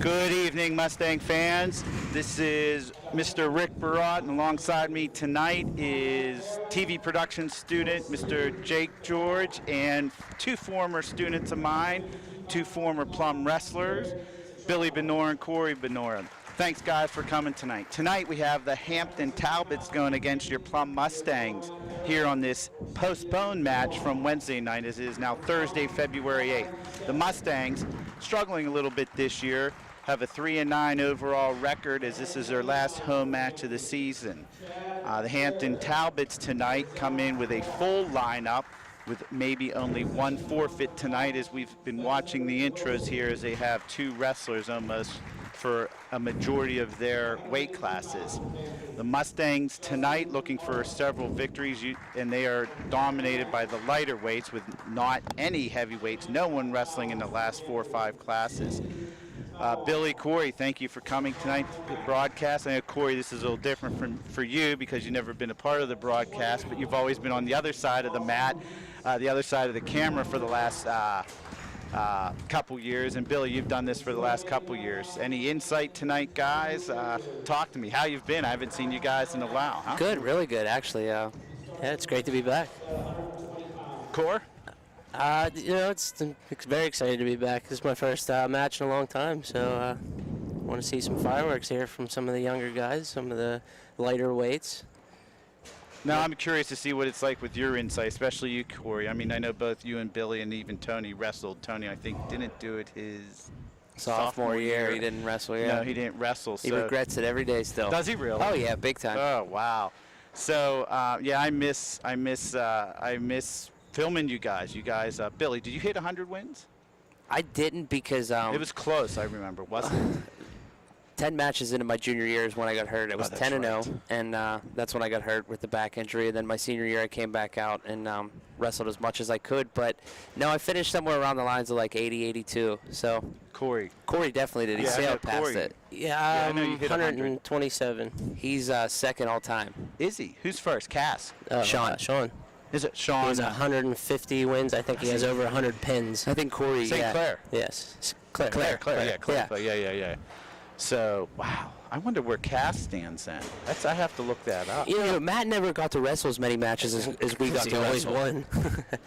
Good evening, Mustang fans. This is Mr. Rick Barot, and alongside me tonight is TV production student Mr. Jake George and two former students of mine, two former Plum wrestlers, Billy Benora and Corey Benora. Thanks, guys, for coming tonight. Tonight we have the Hampton Talbots going against your Plum Mustangs here on this postponed match from Wednesday night, as it is now Thursday, February 8th. The Mustangs, struggling a little bit this year, have a 3-9 overall record, as this is their last home match of the season. The Hampton Talbots tonight come in with a full lineup, with maybe only one forfeit tonight, as we've been watching the intros here, as they have two wrestlers almost for a majority of their weight classes. The Mustangs tonight looking for several victories, and they are dominated by the lighter weights with not any heavyweights, no one wrestling in the last 4 or 5 classes. Billy, Corey, thank you for coming tonight to the broadcast. I know, Corey, this is a little different for you because you've never been a part of the broadcast, but you've always been on the other side of the mat, the other side of the camera for the last couple years. And Billy, you've done this for the last couple years. Any insight tonight, guys? Talk to me. How you've been? I haven't seen you guys in a while, huh? Good, really good, actually. Yeah, it's great to be back. Core? It's very excited to be back. This is my first match in a long time, so I want to see some fireworks here from some of the younger guys, some of the lighter weights. Now, I'm curious to see what it's like with your insight, especially you, Corey. I mean, I know both you and Billy and even Tony wrestled. Tony, I think, didn't do it his sophomore year. He didn't wrestle, yeah. No, he didn't wrestle. He regrets it every day still. Does he really? Oh, yeah, big time. Oh, wow. So, yeah, I miss filming you guys. Billy, did you hit 100 wins? I didn't because it was close, I remember, wasn't it? 10 matches into my junior year is when I got hurt. It was 10-0, and that's when I got hurt with the back injury. And then my senior year, I came back out and wrestled as much as I could. But no, I finished somewhere around the lines of like 80, 82. So Corey definitely did. He sailed past it. Yeah, I know you hit 127. He's second all time. Is he? Who's first? Cass? Sean. Is it Sean? He has 150 wins. I think he has over 100 pins. I think Corey. St. Clair. Yes. Claire. Yeah, Claire. Yeah. So, wow. I wonder where Cass stands then. I have to look that up. You know, Matt never got to wrestle as many matches as we got to. He always won.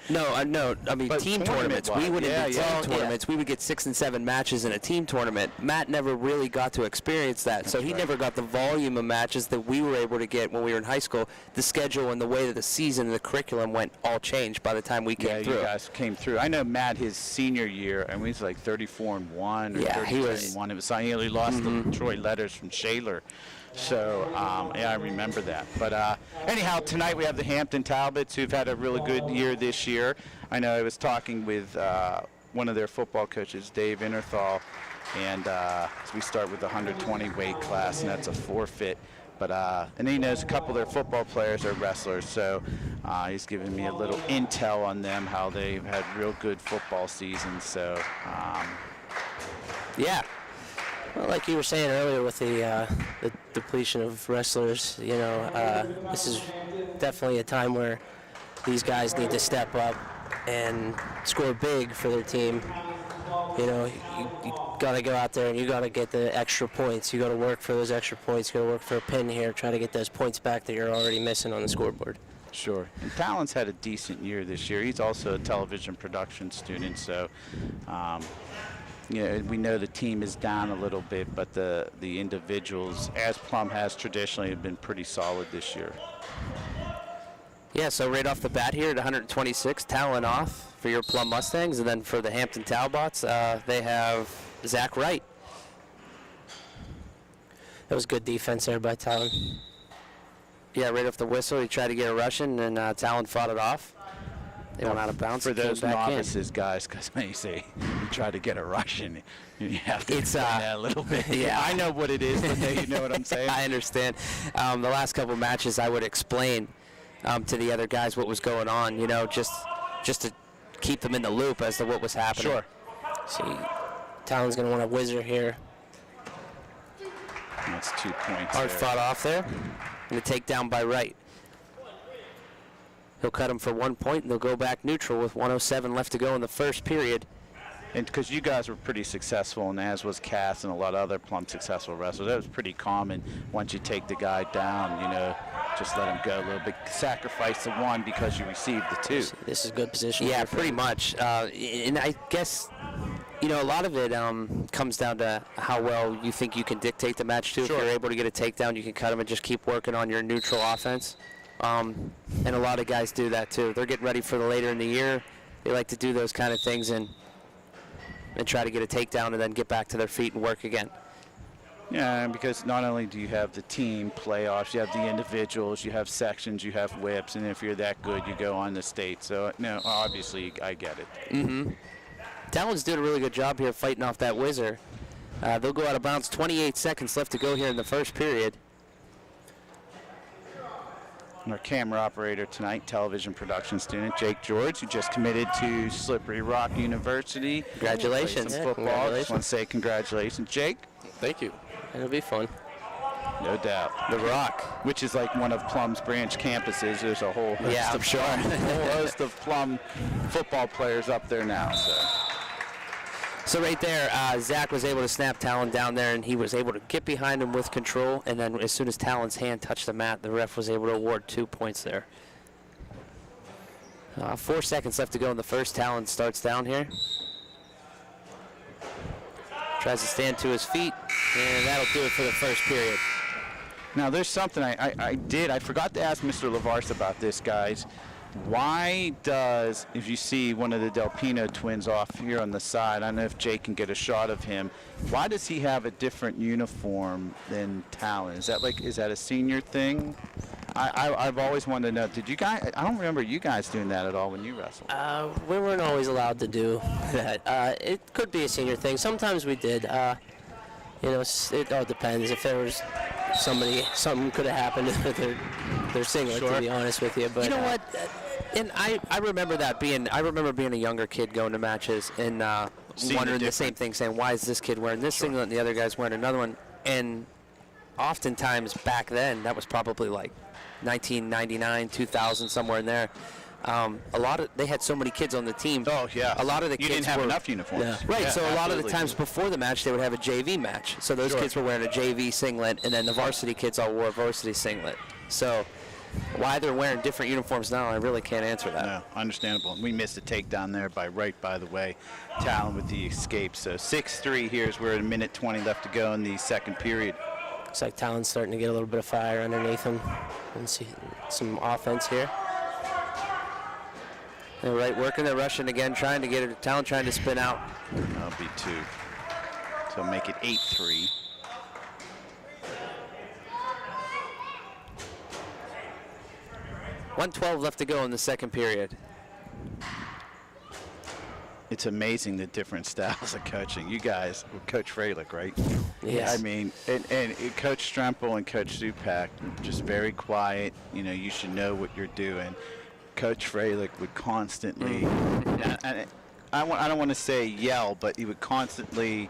No. I mean, but team tournaments. We would get team tournaments. We would get 6 and 7 matches in a team tournament. Matt never really got to experience that, so he never got the volume of matches that we were able to get when we were in high school. The schedule and the way that the season and the curriculum went all changed by the time we came through. Yeah, you guys came through. I know Matt, his senior year, I mean, he was like 34-1 or 30-1. It was he only lost to Troy Letters from Shaler. So, yeah, I remember that. But anyhow, tonight we have the Hampton Talbots, who've had a really good year this year. I know I was talking with one of their football coaches, Dave Innerthal, and we start with the 120 weight class, and that's a forfeit. But and he knows a couple of their football players are wrestlers, so he's giving me a little intel on them, how they've had real good football seasons. So, yeah. Well, like you were saying earlier with the depletion of wrestlers, this is definitely a time where these guys need to step up and score big for their team. You got to go out there and you got to get the extra points. You got to work for those extra points. You got to work for a pin here, try to get those points back that you're already missing on the scoreboard. Sure. And Talon's had a decent year this year. He's also a television production student, so we know the team is down a little bit, but the individuals, as Plum has traditionally, have been pretty solid this year. Yeah, so right off the bat here at 126, Talon off for your Plum Mustangs, and then for the Hampton Talbots, they have Zach Wright. That was good defense there by Talon. Yeah, right off the whistle, he tried to get a Russian, and Talon fought it off. They went out of bounds. For those novices, guys, because when you say you try to get a Russian, you have to explain that a little bit. Yeah, I know what it is, but you know what I'm saying? I understand. The last couple matches, I would explain to the other guys what was going on, just to keep them in the loop as to what was happening. Sure. See, Talon's going to want a whizzer here. That's 2 points. Hard fought off there. And a takedown by Wright. He'll cut him for 1 point, and they'll go back neutral with 1:07 left to go in the first period. And because you guys were pretty successful, and as was Cass and a lot of other Plum successful wrestlers, that was pretty common. Once you take the guy down, you know, just let him go a little bit. Sacrifice the one because you received the two. This is good position. Yeah, pretty much. And I guess, you know, a lot of it comes down to how well you think you can dictate the match, too. Sure. If you're able to get a takedown, you can cut them and just keep working on your neutral offense. And a lot of guys do that, too. They're getting ready for the later in the year. They like to do those kind of things and try to get a takedown and then get back to their feet and work again. Yeah, because not only do you have the team playoffs, you have the individuals, you have sections, you have whips, and if you're that good, you go on the state. So, no, obviously, I get it. Talon's doing a really good job here fighting off that whizzer. They'll go out of bounds. 28 seconds left to go here in the first period. And our camera operator tonight, television production student Jake George, who just committed to Slippery Rock University. Congratulations. Played some football. Congratulations. Just want to say congratulations, Jake. Thank you. It'll be fun. No doubt. The Rock. Which is like one of Plum's branch campuses. There's a whole host Yeah, I'm of sure. whole host of Plum football players up there now. So right there, Zach was able to snap Talon down there, and he was able to get behind him with control. And then as soon as Talon's hand touched the mat, the ref was able to award 2 points there. 4 seconds left to go in the first. Talon starts down here. Tries to stand to his feet, and that'll do it for the first period. Now there's something I forgot to ask Mr. Lavarse about this, guys. Why does, if you see one of the Del Pino twins off here on the side, I don't know if Jake can get a shot of him, why does he have a different uniform than Talon? Is that a senior thing? I've always wanted to know, did you guys, I don't remember you guys doing that at all when you wrestled. We weren't always allowed to do that. It could be a senior thing. Sometimes we did. You know, it all depends. If there was something could have happened with their singlet, to be honest with you. But You know what? And I remember that being. I remember being a younger kid going to matches and Seeing the wondering the difference. same thing, saying, "Why is this kid wearing this singlet and the other guy's wearing another one?" And oftentimes back then, that was probably like 1999, 2000, somewhere in there. They had so many kids on the team. Oh, yeah. A lot of the you kids didn't have were, enough uniforms. Yeah. Right, Yeah, so a lot of the absolutely. times before the match, they would have a JV match. So those Sure. kids were wearing a JV singlet, and then the varsity kids all wore a varsity singlet. So why they're wearing different uniforms now, I really can't answer that. No, understandable. We missed a takedown there by the way. Talon with the escape. So 6-3 here as we're at 1:20 left to go in the second period. looks like Talon's starting to get a little bit of fire underneath him, and see some offense here. They're right, working, they're rushing again, trying to get it. Talon trying to spin out. That'll be 2. So make it 8-3. .112 left to go in the second period. It's amazing the different styles of coaching. You guys, with Coach Freilich, right? Yes. I mean, and Coach Strempel and Coach Zupak, just very quiet. You know, you should know what you're doing. Coach Freilich would constantly, and I don't want to say yell, but he would constantly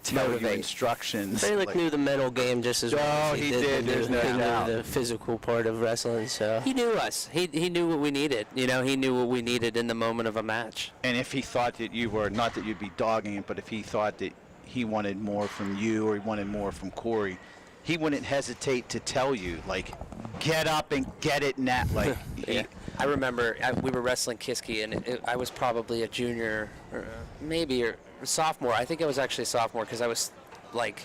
tell you Motivate. instructions. Freilich like- knew the mental game just as well as he did, there's no doubt. the physical part of wrestling. So He knew us. He knew what we needed. You know, he knew what we needed in the moment of a match. And if he thought that you were, not that you'd be dogging it, but if he thought that he wanted more from you or he wanted more from Corey, he wouldn't hesitate to tell you, like, get up and get it now. Like, I remember we were wrestling Kiski, and I was probably a junior, or maybe or sophomore. I think I was actually a sophomore because I was like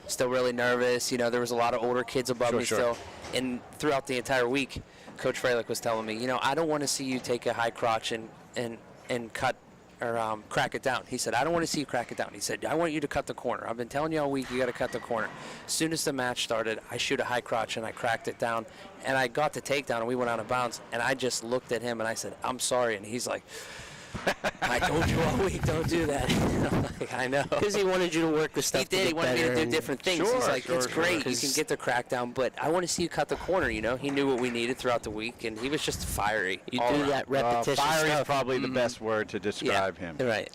still really nervous. You know, there was a lot of older kids above me Sure. still. And throughout the entire week, Coach Freilich was telling me, you know, I don't want to see you take a high crotch and cut or crack it down. He said, I don't want to see you crack it down. He said, I want you to cut the corner. I've been telling you all week you got to cut the corner. As soon as the match started, I shoot a high crotch and I cracked it down. And I got the takedown and we went out of bounds. And I just looked at him and I said, I'm sorry. And he's like, I told you all week, don't do that. I'm like, I know. because he wanted you to work the stuff. He did. He wanted me to do different things. Sure, He's like, sure, it's great. sure. You can get the crackdown, but I want to see you cut the corner, you know? He knew what we needed throughout the week, and he was just fiery. You all do around. that repetitious fiery is stuff. probably the best word to describe him. Right.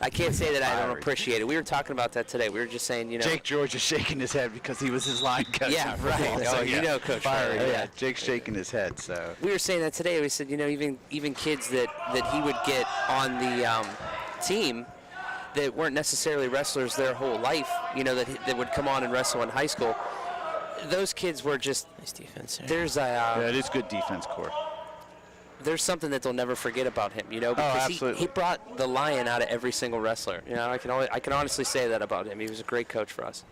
I can't say that I don't Fiery. appreciate it. We were talking about that today. We were just saying, you know. Jake George is shaking his head because he was his line coach. Yeah, on right. football. Oh, you know Coach Fiery. Freilich. Yeah, Jake's shaking his head. So We were saying that today. We said, you know, even kids that he would get on the team that weren't necessarily wrestlers their whole life, you know, that would come on and wrestle in high school. Those kids were just Nice defense there. there's a Yeah, it is good defense, Core. there's something that they'll never forget about him, you know, because absolutely. he brought the lion out of every single wrestler. You know, I can honestly say that about him. He was a great coach for us.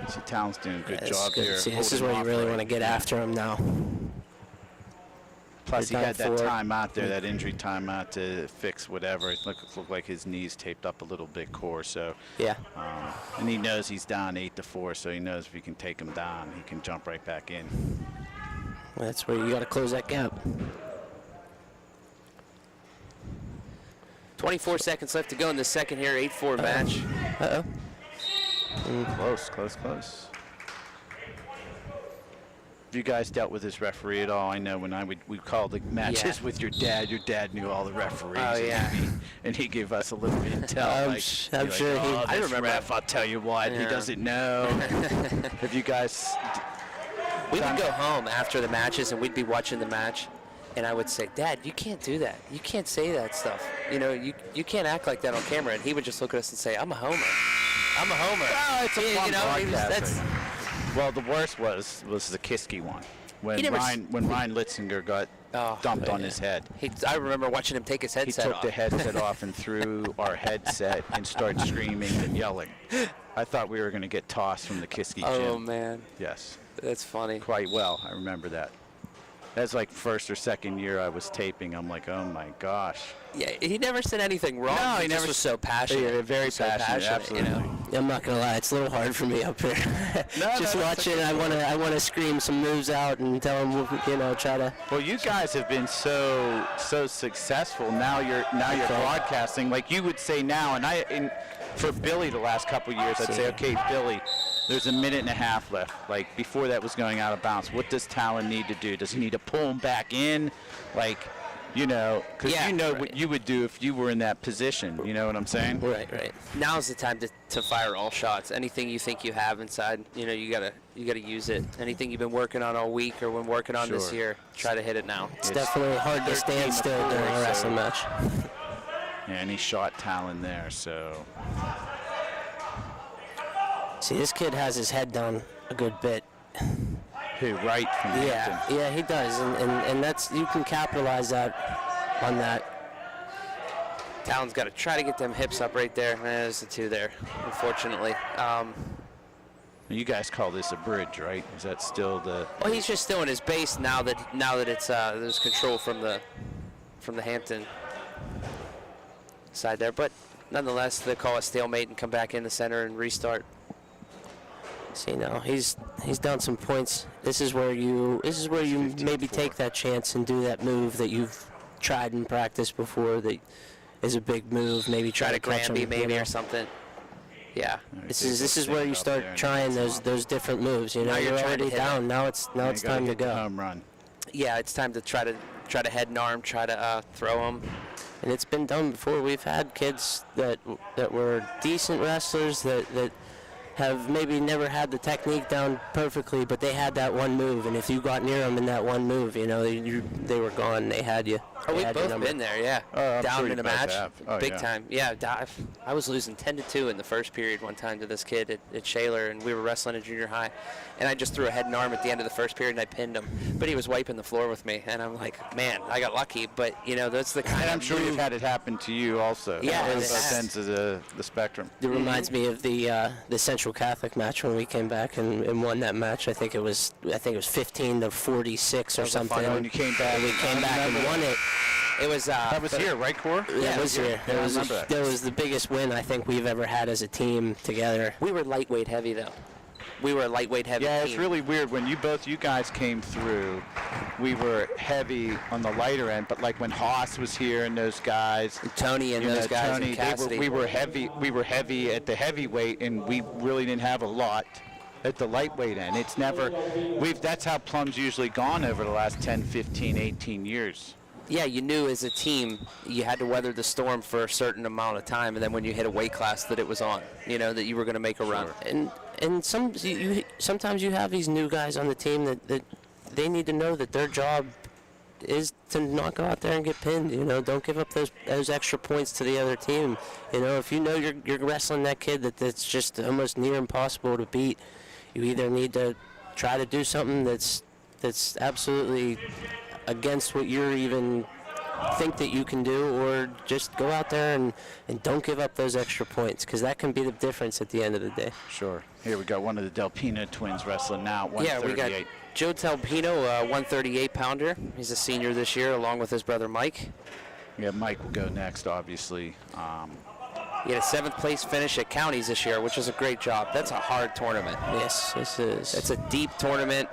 See, Talon's doing a good Yeah, job here. See, this is where you really want to get after him now. Plus, he Down had that forward. timeout there, that injury timeout to fix whatever. It looked like his knees taped up a little bit, Core. So, Yeah. and he knows he's down 8-4, so he knows if he can take him down, he can jump right back in. That's where you got to close that gap. 24 seconds left to go in the second here, 8-4 match. Uh-oh. Close, close, close. Have you guys dealt with this referee at all? I know when we called the matches Yeah. with your dad knew all the referees. Oh, yeah. And he gave us a little bit of intel. I'm sure he- oh, I this remember ref, I'll tell you what, he Yeah. doesn't know. Have you guys... We would go home after the matches and we'd be watching the match, and I would say, Dad, you can't do that. You can't say that stuff. You know, you can't act like that on camera. And he would just look at us and say, I'm a homer. I'm a homer. Oh, it's a Yeah, fun you know, he was- broadcasting. Well, the worst was the Kiski one. When He never Ryan Litzinger got Oh, dumped on his head. I remember watching him take his He headset took off. the headset off and threw our headset and started screaming and yelling. I thought we were going to get tossed from the Kiski gym. Oh, man. Yes, That's funny. quite well. I remember that. That's like first or second year I was taping. I'm like, oh my gosh. Yeah, he never said anything wrong. No, he he never just was so passionate. Yeah, very So passionate, absolutely. You know? I'm not gonna lie, it's a little hard for me up here. Just no, watching, I wanna scream some moves out and tell them, you know, try to. Well, you guys have been so successful. Now you're broadcasting. Like you would say now, and for Billy the last couple of years, I'd say, okay, Billy, there's a minute and a half left. Like before that was going out of bounds. What does Talon need to do? Does he need to pull him back in? Like, you know, because Yeah, you know right. what you would do if you were in that position. You know what I'm saying? Right. Now's the time to fire all shots. Anything you think you have inside, you know, you gotta use it. Anything you've been working on all week or been working on this Sure. year, try to hit it now. It's definitely hard to 13 stand to still 4, during a so- wrestling match. Yeah, and he shot Talon there, so. See, this kid has his head down a good bit. Who, right from Hampton. Yeah, he does, and that's, you can capitalize on that. Talon's got to try to get them hips up right there. There's the two there, unfortunately. You guys call this a bridge, right? Is that still the? Well, he's just still in his base now that it's there's control from the Hampton side there. But nonetheless, they call it stalemate and come back in the center and restart. See, now he's down some points. This is where you maybe 15-4. take that chance and do that move that you've tried in practice before. That is a big move. Maybe try to catch him, Granby you maybe know. or something. Yeah. This is where you start trying those different moves. You know, Now you're you're trying to already hit down. Now it's time to go. Home run. Yeah, it's time to try to head and arm, try to throw him. And it's been done before. We've had kids that were decent wrestlers that have maybe never had the technique down perfectly, but they had that one move, and if you got near them in that one move, you know, they were gone. They had you. Oh, They we've had your both number. been there, yeah. I'm Down sure in you a both match, have. Oh, big yeah. time. Yeah, I was losing 10-2 in the first period one time to this kid at Shaler, and we were wrestling at junior high, and I just threw a head and arm at the end of the first period, and I pinned him. But he was wiping the floor with me, and I'm like, man, I got lucky. But you know, that's the kind And of I'm sure move. you've had it happen to you also. Yeah, on it both has. ends of the spectrum. It reminds me of the Central Catholic match when we came back and won that match. I think it was 15-46 or was a fun something. one. You came back. And we came back and won it. It was That was here, right, Core? Yeah, it was here. Yeah, I remember that. That was the biggest win I think we've ever had as a team together. We were lightweight heavy though. We were a lightweight heavy Yeah, team. it's really weird. When you guys came through, we were heavy on the lighter end, but like when Haas was here and those guys, Tony and you know, those guys Tony, and Cassidy. we were heavy at the heavyweight, and we really didn't have a lot at the lightweight end. It's never, that's how Plum's usually gone over the last 10, 15, 18 years. Yeah, you knew as a team you had to weather the storm for a certain amount of time, and then when you hit a weight class that it was on, you know, that you were going to make a run. And sometimes you have these new guys on the team that they need to know that their job is to not go out there and get pinned. You know, don't give up those extra points to the other team. You know, if you know you're wrestling that kid that's just almost near impossible to beat, you either need to try to do something that's absolutely against what you're even think that you can do, or just go out there and don't give up those extra points, because that can be the difference at the end of the day. Sure. Here we got one of the Del Pino twins wrestling now, 138. Yeah, we got Joe Del Pino, a 138-pounder. He's a senior this year, along with his brother Mike. Yeah, Mike will go next, obviously. He had a 7th place finish at counties this year, which was a great job. That's a hard tournament. Yes, this is. It's a deep tournament.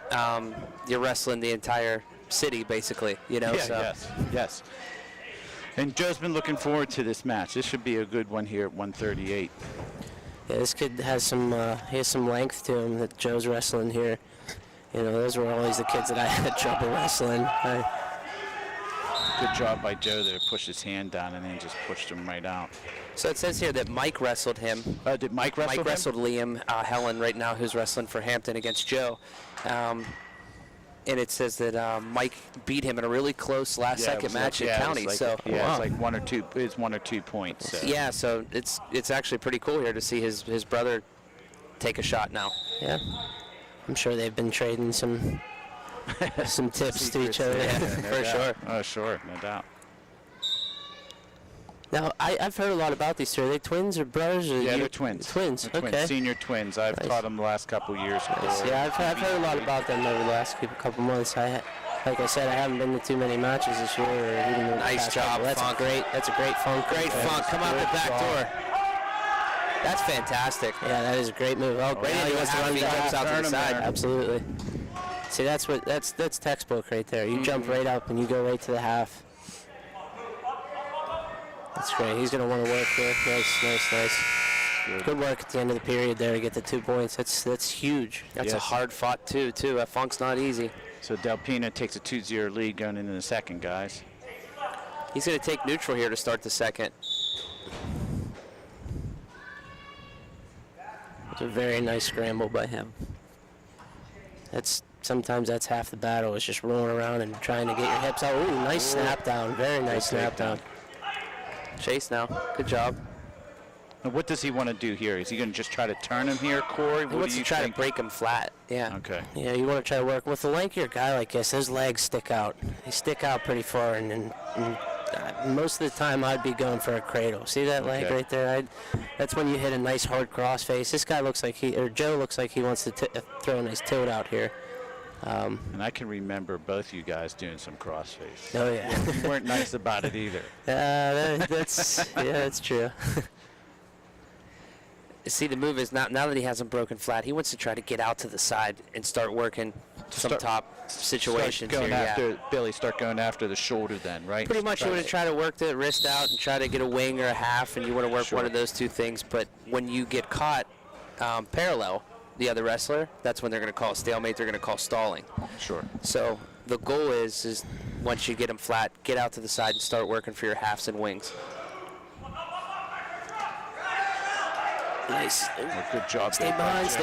You're wrestling the entire city, basically, you know. Yeah, so. yes. And Joe's been looking forward to this match. This should be a good one here at 138. Yeah, this kid has some he has some length to him that Joe's wrestling here. You know, those were always the kids that I had trouble wrestling. Good job by Joe there. Pushed his hand down and then just pushed him right out. So it says here that Mike wrestled him. Did Mike wrestle him? Mike wrestled Liam Helen right now, who's wrestling for Hampton against Joe. And it says that Mike beat him in a really close last-second match at county. So it's like 1 or 2. It's 1 or 2 points. So. Yeah, so it's actually pretty cool here to see his brother take a shot now. Yeah, I'm sure they've been trading some tips to each other. Yeah, For sure. Oh, sure, no doubt. Now, I've heard a lot about these two. Are they twins or brothers? Or Yeah, they're twins. Twins, They're okay. twins. Senior twins. I've taught them the last couple years. Nice. Yeah, I've heard a lot about them over the last couple months. Like I said, I haven't been to too many matches this year. Or even the Nice past job, couple. That's Funk. That's a great Funk. Great Funk. Come out the back door. That's fantastic. Yeah, that is a great move. Oh, Right now he into wants to half, run he back. jumps out to the Turn him side. there. Absolutely. See, that's textbook right there. You jump right up and you go right to the half. That's great. He's going to want to work here. Nice. Good work at the end of the period there to get the 2 points. That's huge. That's a hard-fought too. That Funk's not easy. So Del Pino takes a 2-0 lead going into the second, guys. He's going to take neutral here to start the second. It's a very nice scramble by him. Sometimes that's half the battle, is just rolling around and trying to get your hips out. Ooh, nice snap down. Very nice snap down. Chase now. Good job. Now, what does he want to do here? Is he going to just try to turn him here, Corey? He wants to try to break him flat. Yeah. Okay. Yeah, you want to try to work with a lankier guy like this. Those legs stick out. They stick out pretty far, and most of the time I'd be going for a cradle. See that leg right there? That's when you hit a nice hard crossface. This guy looks like Joe looks like he wants to throw a nice tilt out here. And I can remember both you guys doing some crossface. Oh yeah. You weren't nice about it either. That's true. See, the move is now that he hasn't broken flat, he wants to try to get out to the side and start working some top situations Start going here. after Billy. Start going after the shoulder, then, right? Pretty much, you want to try to work the wrist out and try to get a wing or a half, and you want to work one of those two things. But when you get caught parallel, the other wrestler, that's when they're going to call stalemate. They're going to call stalling. Sure. So the goal is once you get them flat, get out to the side and start working for your halves and wings. Nice. Well, good job. Stay behind. Nice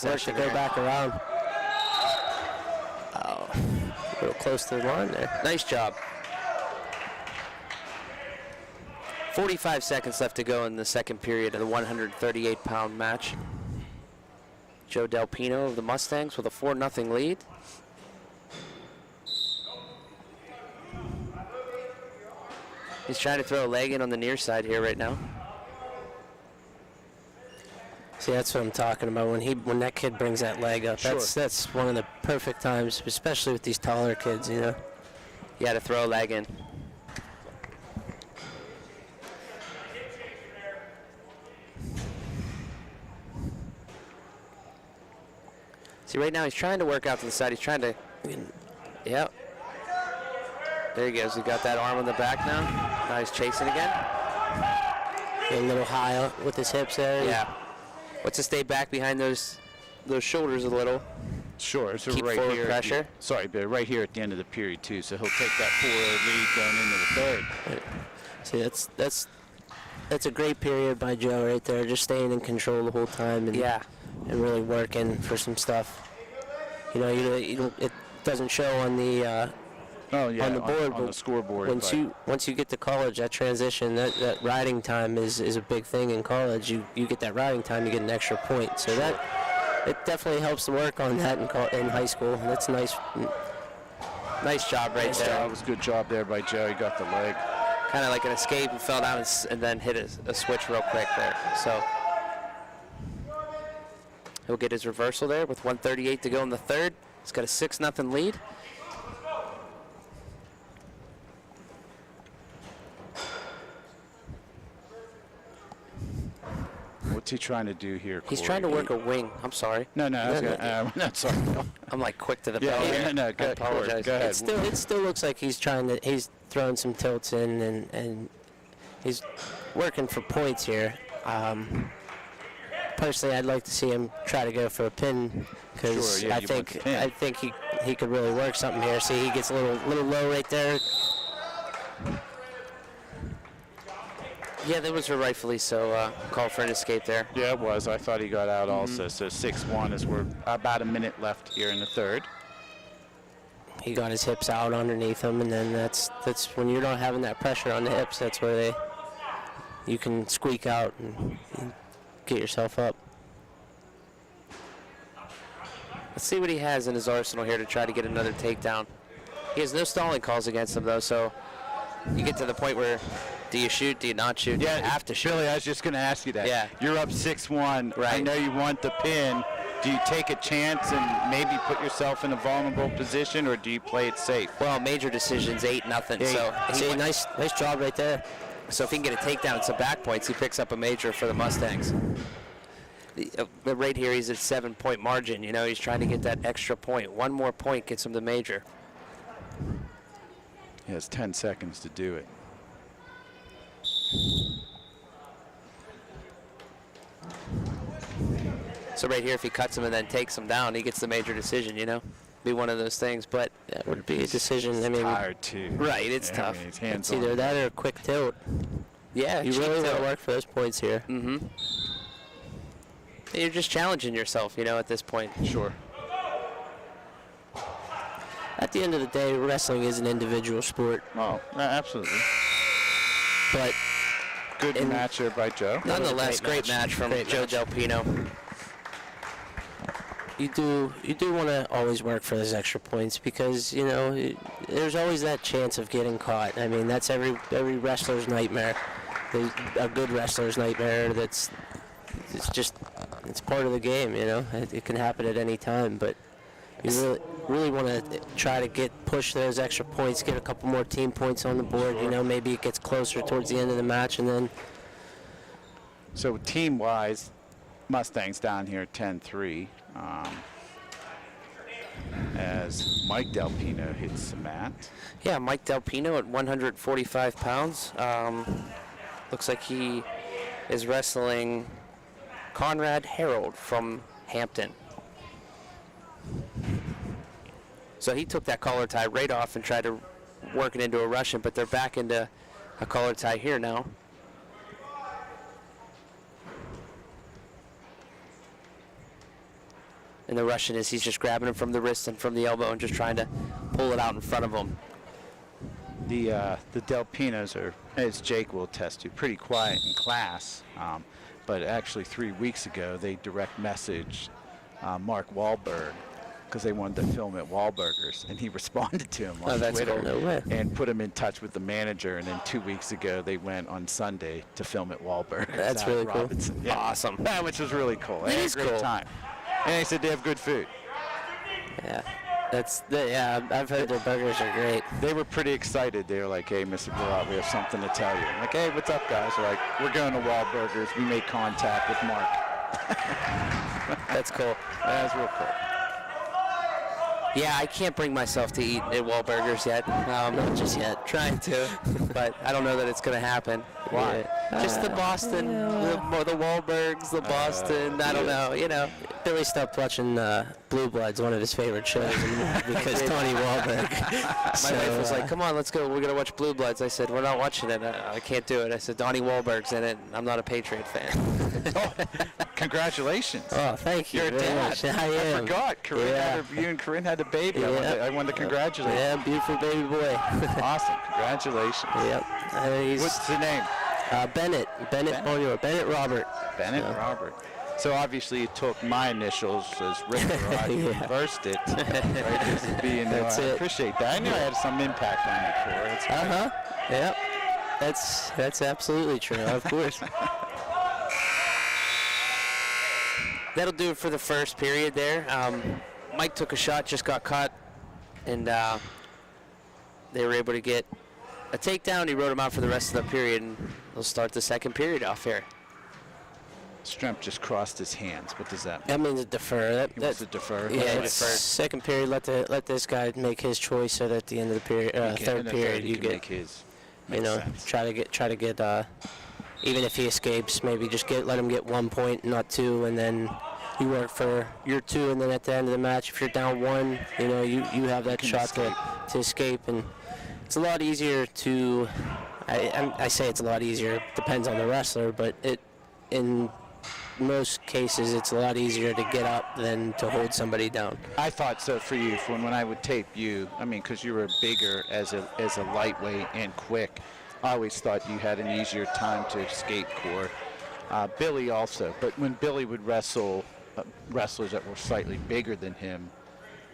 work to go back around. Oh, a little close to the line there. Nice job. 45 seconds left to go in the second period of the 138-pound match. Joe Del Pino of the Mustangs with a 4-0 lead. He's trying to throw a leg in on the near side here right now. See, that's what I'm talking about. When that kid brings that leg up, that's one of the perfect times, especially with these taller kids, you know. You got to throw a leg in. See, right now he's trying to work out to the side. He's trying to, yep. There he goes. He got that arm on the back now. Now he's chasing again. A little high with his hips there. Yeah. Wants to stay back behind those shoulders a little. Sure. So Keep right forward here. pressure. Sorry, but right here at the end of the period too. So he'll take that 4 lead going into the third. See, that's a great period by Joe right there, just staying in control the whole time. And Yeah. really working for some stuff. You know, it doesn't show on the on the board, on the scoreboard. Once you get to college, that transition, that riding time is a big thing in college. You get that riding time, you get an extra point. So it definitely helps to work on that in high school. That's nice. Nice job right there. That was a good job there by Joe. He got the leg. Kind of like an escape and fell down and then hit a switch real quick there. So he'll get his reversal there with 1:38 to go in the third. He's got a 6-0 lead. What's he trying to do here, Corey? He's trying to work a wing. I'm sorry. No, no, sorry. I'm like quick to the bell here. No, I apologize. Go ahead. It still looks like he's throwing some tilts in and he's working for points here. Personally, I'd like to see him try to go for a pin because I think he could really work something here. See, he gets a little low right there. Yeah, that was rightfully so. Call for an escape there. Yeah, it was. I thought he got out also. So 6-1 as we're about a minute left here in the third. He got his hips out underneath him, and then that's when you're not having that pressure on the hips. That's where you can squeak out and get yourself up. Let's see what he has in his arsenal here to try to get another takedown. He has no stalling calls against him though, so you get to the point where do you shoot, do you not shoot? Yeah, you have to shoot. Billy, I was just going to ask you that. Yeah. You're up 6-1. Right. I know you want the pin. Do you take a chance and maybe put yourself in a vulnerable position, or do you play it safe? Well, major decisions, 8-0. So see, nice job right there. So if he can get a takedown and some back points, he picks up a major for the Mustangs. The rate here, he's at 7-point margin. You know, he's trying to get that extra point. One more point gets him the major. He has 10 seconds to do it. So right here, if he cuts him and then takes him down, he gets the major decision, you know? Be one of those things, but that would be a decision. I mean, tired too. Right, it's tough. I mean, it's either that or a quick tilt. Yeah, you really want to work for those points here. Mm-hmm. You're just challenging yourself, you know, at this point. Sure. At the end of the day, wrestling is an individual sport. Oh, absolutely. But good match there by Joe. Nonetheless, great match from Joe Del Pino. You do want to always work for those extra points because, you know, there's always that chance of getting caught. I mean, that's every wrestler's nightmare. There's a good wrestler's nightmare. It's part of the game, you know. It can happen at any time, but you really want to try to push those extra points, get a couple more team points on the board. You know, maybe it gets closer towards the end of the match, and then. So team-wise, Mustangs down here 10-3. As Mike Del Pino hits the mat. Yeah, Mike Del Pino at 145 pounds. Looks like he is wrestling Conrad Harold from Hampton. So he took that collar tie right off and tried to work it into a Russian, but they're back into a collar tie here now. And the Russian he's just grabbing him from the wrist and from the elbow and just trying to pull it out in front of him. The Del Pinos are, as Jake will attest to, pretty quiet in class. But actually 3 weeks ago, they direct messaged Mark Wahlberg because they wanted to film at Wahlburgers, and he responded to him on Twitter cool. No way. and put him in touch with the manager. And then 2 weeks ago, they went on Sunday to film at Wahlburgers. That's really cool. Yeah. Awesome. Yeah, which was really cool. They had a great cool. time. And they said they have good food. Yeah, I've heard their burgers are great. They were pretty excited. They were like, "Hey, Mr. Barat, we have something to tell you." I'm like, "Hey, what's up, guys?" They're like, "We're going to Wahlburgers. We made contact with Mark." That's cool. That was real cool. Yeah, I can't bring myself to eat at Wahlburgers yet. Not just yet. Trying to, but I don't know that it's going to happen. Why? Just the Boston, the Wahlbergs, the Boston. I don't know. You know. Billy stopped watching Blue Bloods, one of his favorite shows, because Tony Wahlberg. My wife was like, "Come on, let's go. We're gonna watch Blue Bloods." I said, "We're not watching it. I can't do it." I said, "Donnie Wahlberg's in it. I'm not a Patriot fan." Oh, congratulations. Oh, thank you. You're a very dad. much. I am. Forgot. You and Corinne had a baby. Yeah. I wanted to congratulate you. Yeah, beautiful baby boy. Awesome. Congratulations. Yep. What's the name? Bennett. Bennett Bonjour. Bennett Robert. Bennett Robert. So obviously you took my initials as Rick Barrott. You reversed it. Right? Just to be in there. That's I it. appreciate that. I knew I had some impact on you, Cora. It's great. Yep. That's absolutely true. Of course. That'll do it for the first period there. Mike took a shot, just got caught, and they were able to get a takedown. He wrote him out for the rest of the period, and they'll start the second period off here. Stremp just crossed his hands. What does that mean? That means a defer. He wants to defer. Yeah, Yeah, it's deferred. second period. Let this guy make his choice, so that at the end of the period, third period, he you can get, make his. you Makes know, sense. try to get. Even if he escapes, maybe just let him get 1 point, not 2, and then you work for your 2, and then at the end of the match, if you're down 1, you know, you have that can shot to escape, and it's a lot easier to. I say it's a lot easier. Depends on the wrestler, but in most cases it's a lot easier to get up than to hold somebody down. I thought so for you. When I would tape you, I mean, because you were bigger as a lightweight and quick, I always thought you had an easier time to escape core. Billy also, but when Billy would wrestle wrestlers that were slightly bigger than him,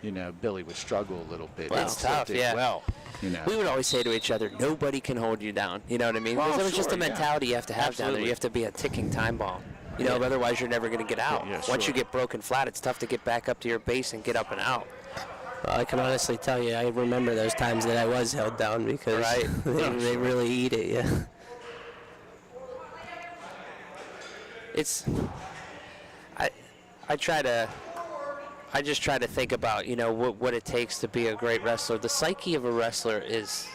you know, Billy would struggle a little bit. Well, He it's still tough, did yeah. Well, you know. We would always say to each other, nobody can hold you down. You know what I mean? Because Well, it was just a sure, yeah. mentality you have to have down there. Absolutely. You have to be a ticking time bomb. You know, otherwise you're never going to get out. Yeah, Once sure. you get broken flat, it's tough to get back up to your base and get up and out. I can honestly tell you, I remember those times that I was held down because Right. they really eat it. Yeah. It's I just try to think about, you know, what it takes to be a great wrestler. The psyche of a wrestler is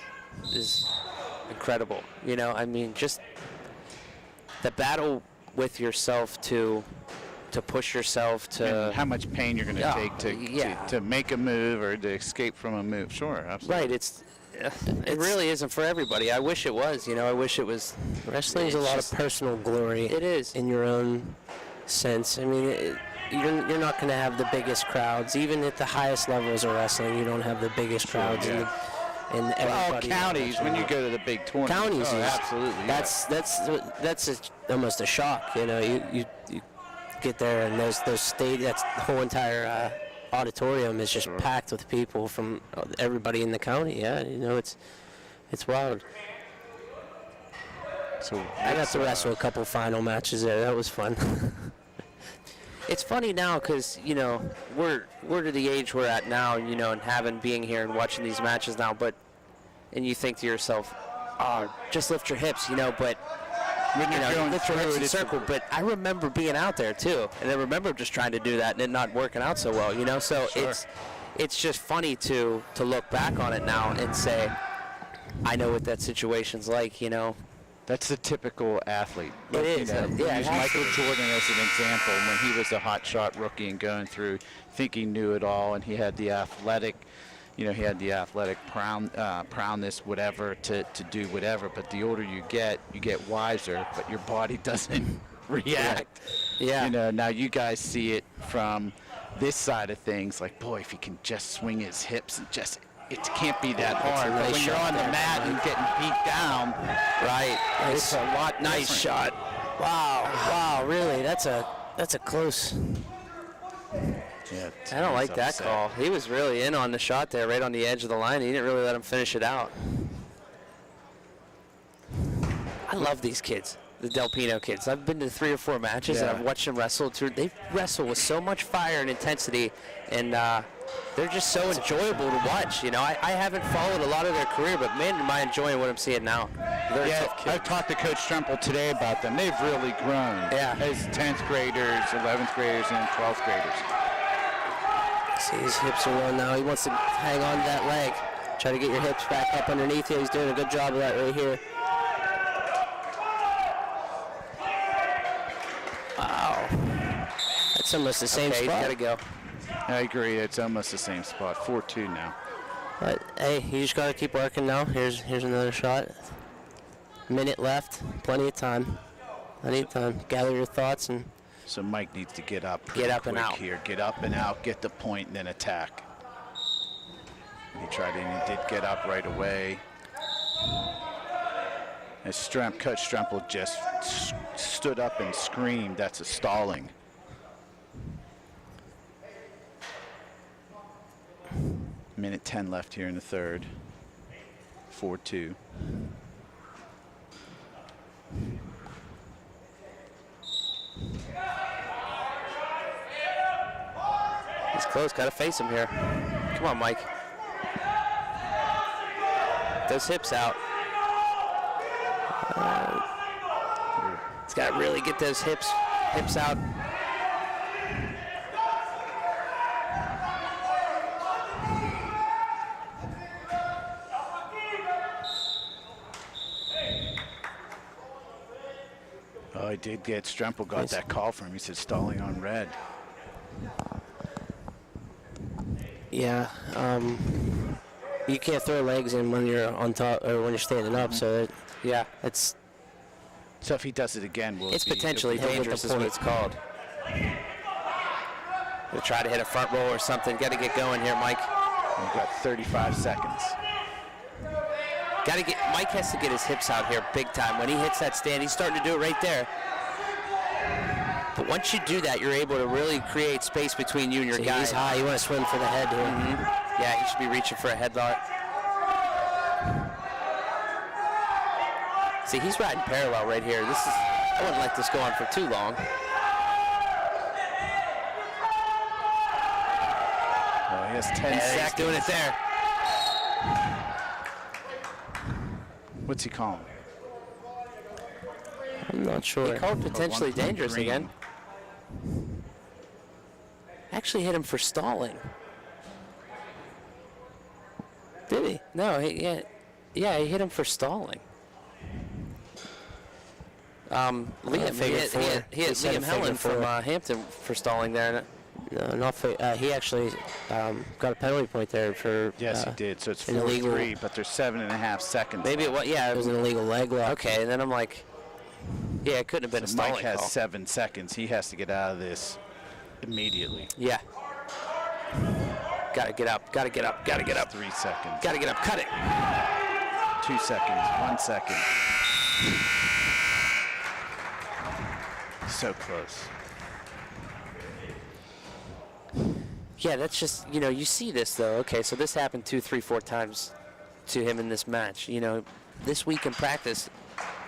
incredible. You know, I mean, just the battle with yourself to push yourself to And how much pain you're going to Yeah, take yeah. to make a move or to escape from a move. Sure, absolutely. right. It really isn't for everybody. I wish it was. You know, I wish it was. Wrestling's a It's lot just- of personal glory. It is. in your own sense. I mean, you're not going to have the biggest crowds, even at the highest levels of wrestling. You don't have the biggest crowds in Well, everybody. counties, when you go to the big tournaments. Counties, oh, is- absolutely. yeah. that's almost a shock. You know, you get there and those that's the whole entire auditorium is just packed with people from everybody in the county. Yeah, you know, it's wild. So I got to wrestle a couple final matches there. That was fun. It's funny now because, you know, we're to the age we're at now, you know, and being here and watching these matches now, and you think to yourself, oh, just lift your hips, you know, but when you you're know, going lift your through hips it, in it's circle. But I remember being out there too, and I remember just trying to do that and it not working out so well, you know. So Sure. it's just funny to look back on it now and say, I know what that situation's like, you know. That's the typical athlete. It is, You know, yeah, use it has Michael to be. Jordan as an example when he was a hotshot rookie and going through, think he knew it all, and he had the athletic, prowess, whatever, to do whatever. But the older you get wiser, but your body doesn't react. Yeah. You know, now you guys see it from this side of things, like, boy, if he can just swing his hips and just. It can't be that hard. But nice when you're shot on the there. mat and getting beat down, Right. it's a lot Nice different. shot. Wow, really? That's a close. Yeah, I don't like he's that upset. call. He was really in on the shot there, right on the edge of the line. He didn't really let him finish it out. I love these kids, the Del Pino kids. I've been to 3 or 4 matches and Yeah. I've watched them wrestle. They wrestle with so much fire and intensity, and they're just so enjoyable to watch. You know, I haven't followed a lot of their career, but man, am I enjoying what I'm seeing now. Very Yeah, tough kids. I've talked to Coach Stremple today about them. They've really grown. Yeah. As 10th graders, 11th graders, and 12th graders. See, his hips are low now. He wants to hang on to that leg. Try to get your hips back up underneath you. He's doing a good job of that right here. Wow. That's almost the same Okay, he's spot. got to go. I agree. It's almost the same spot. 4-2 now. But hey, you just gotta keep working now. Here's another shot. Minute left. Plenty of time. Plenty of time. Gather your thoughts and So Mike needs to get up. Get up and quick out. here. Get up and out. Get the point and then attack. He tried and he did get up right away. As Coach Strempel just stood up and screamed, that's a stalling. Minute 10 left here in the third. 4-2. He's close. Got to face him here. Come on, Mike. Those hips out. He's got to really get those hips out. Oh, I did get Strempel got that call from him. He said stalling on red. yeah, you can't throw legs in when you're on top or when you're standing up. So Yeah. it's So if he does it again, will It's it be, potentially he'll get the dangerous is what point. it's called. We'll try to hit a front roll or something. Got to get going here, Mike. You've got 35 seconds. Mike has to get his hips out here big time. When he hits that stand, he's starting to do it right there. But once you do that, you're able to really create space between you and your see, guy. he's high. You want to swim for the head here. Yeah, he should be reaching for a headlock. See, he's riding parallel right here. I wouldn't let this go on for too long. Oh, he has 10 Yeah, he's seconds. doing it there. What's he calling? I'm not sure. He called potentially 1 point dangerous green. again. Actually hit him for stalling. Did he? No, he hit him for stalling. Liam figure he hit said a Liam figure Helen from four. Hampton for stalling there. No, not for. He actually got a penalty point there for. Yes, he did. So it's an illegal- 4-3, but there's 7.5 seconds. Maybe it was, It was an illegal leg lock. Okay, and then I'm like, yeah, it couldn't have been So a stalling Mike has call. 7 seconds. He has to get out of this immediately. Yeah. Gotta get up, gotta get up, gotta get up. 3 seconds. Gotta get up, cut it. 2 seconds. 1 second. So close. Yeah, that's just, you see this though. Okay, so this happened 2, 3, 4 times to him in this match. This week in practice,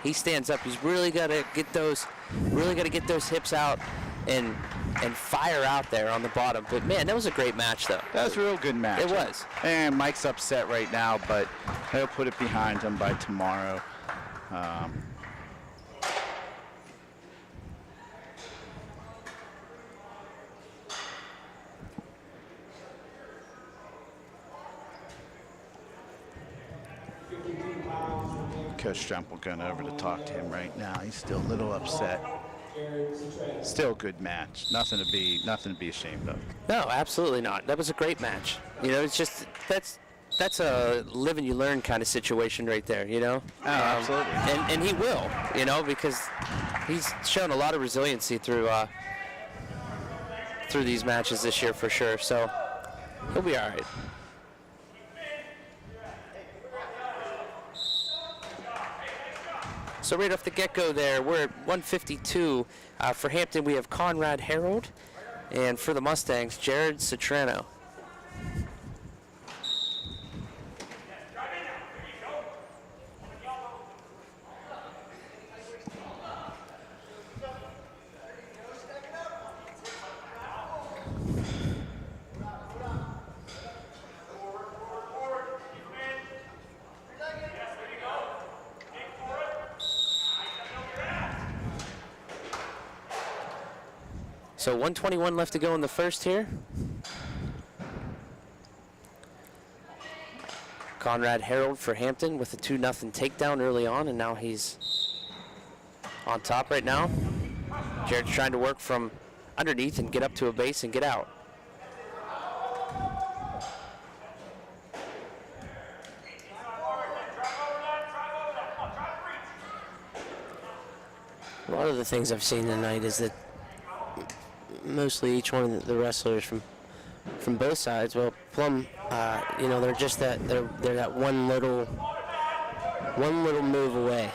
he stands up. He's really got to get those hips out and fire out there on the bottom. But man, that was a great match though. That was a real good match. It was. And Mike's upset right now, but he'll put it behind him by tomorrow. Coach Strempel going over to talk to him right now. He's still a little upset. Still a good match. Nothing to be ashamed of. No, absolutely not. That was a great match. It's just that's a live and you learn kind of situation right there. Oh, absolutely. And he will, because he's shown a lot of resiliency through these matches this year for sure. So he'll be all right. So right off the get-go there, we're at 152. For Hampton, we have Conrad Harold. And for the Mustangs, Jared Citrano. So 121 left to go in the first here. Conrad Harold for Hampton with a 2-0 takedown early on, and now he's on top right now. Jared's trying to work from underneath and get up to a base and get out. A lot of the things I've seen tonight is that mostly each one of the wrestlers from both sides, well, Plum, you know, they're just they're that one little move away,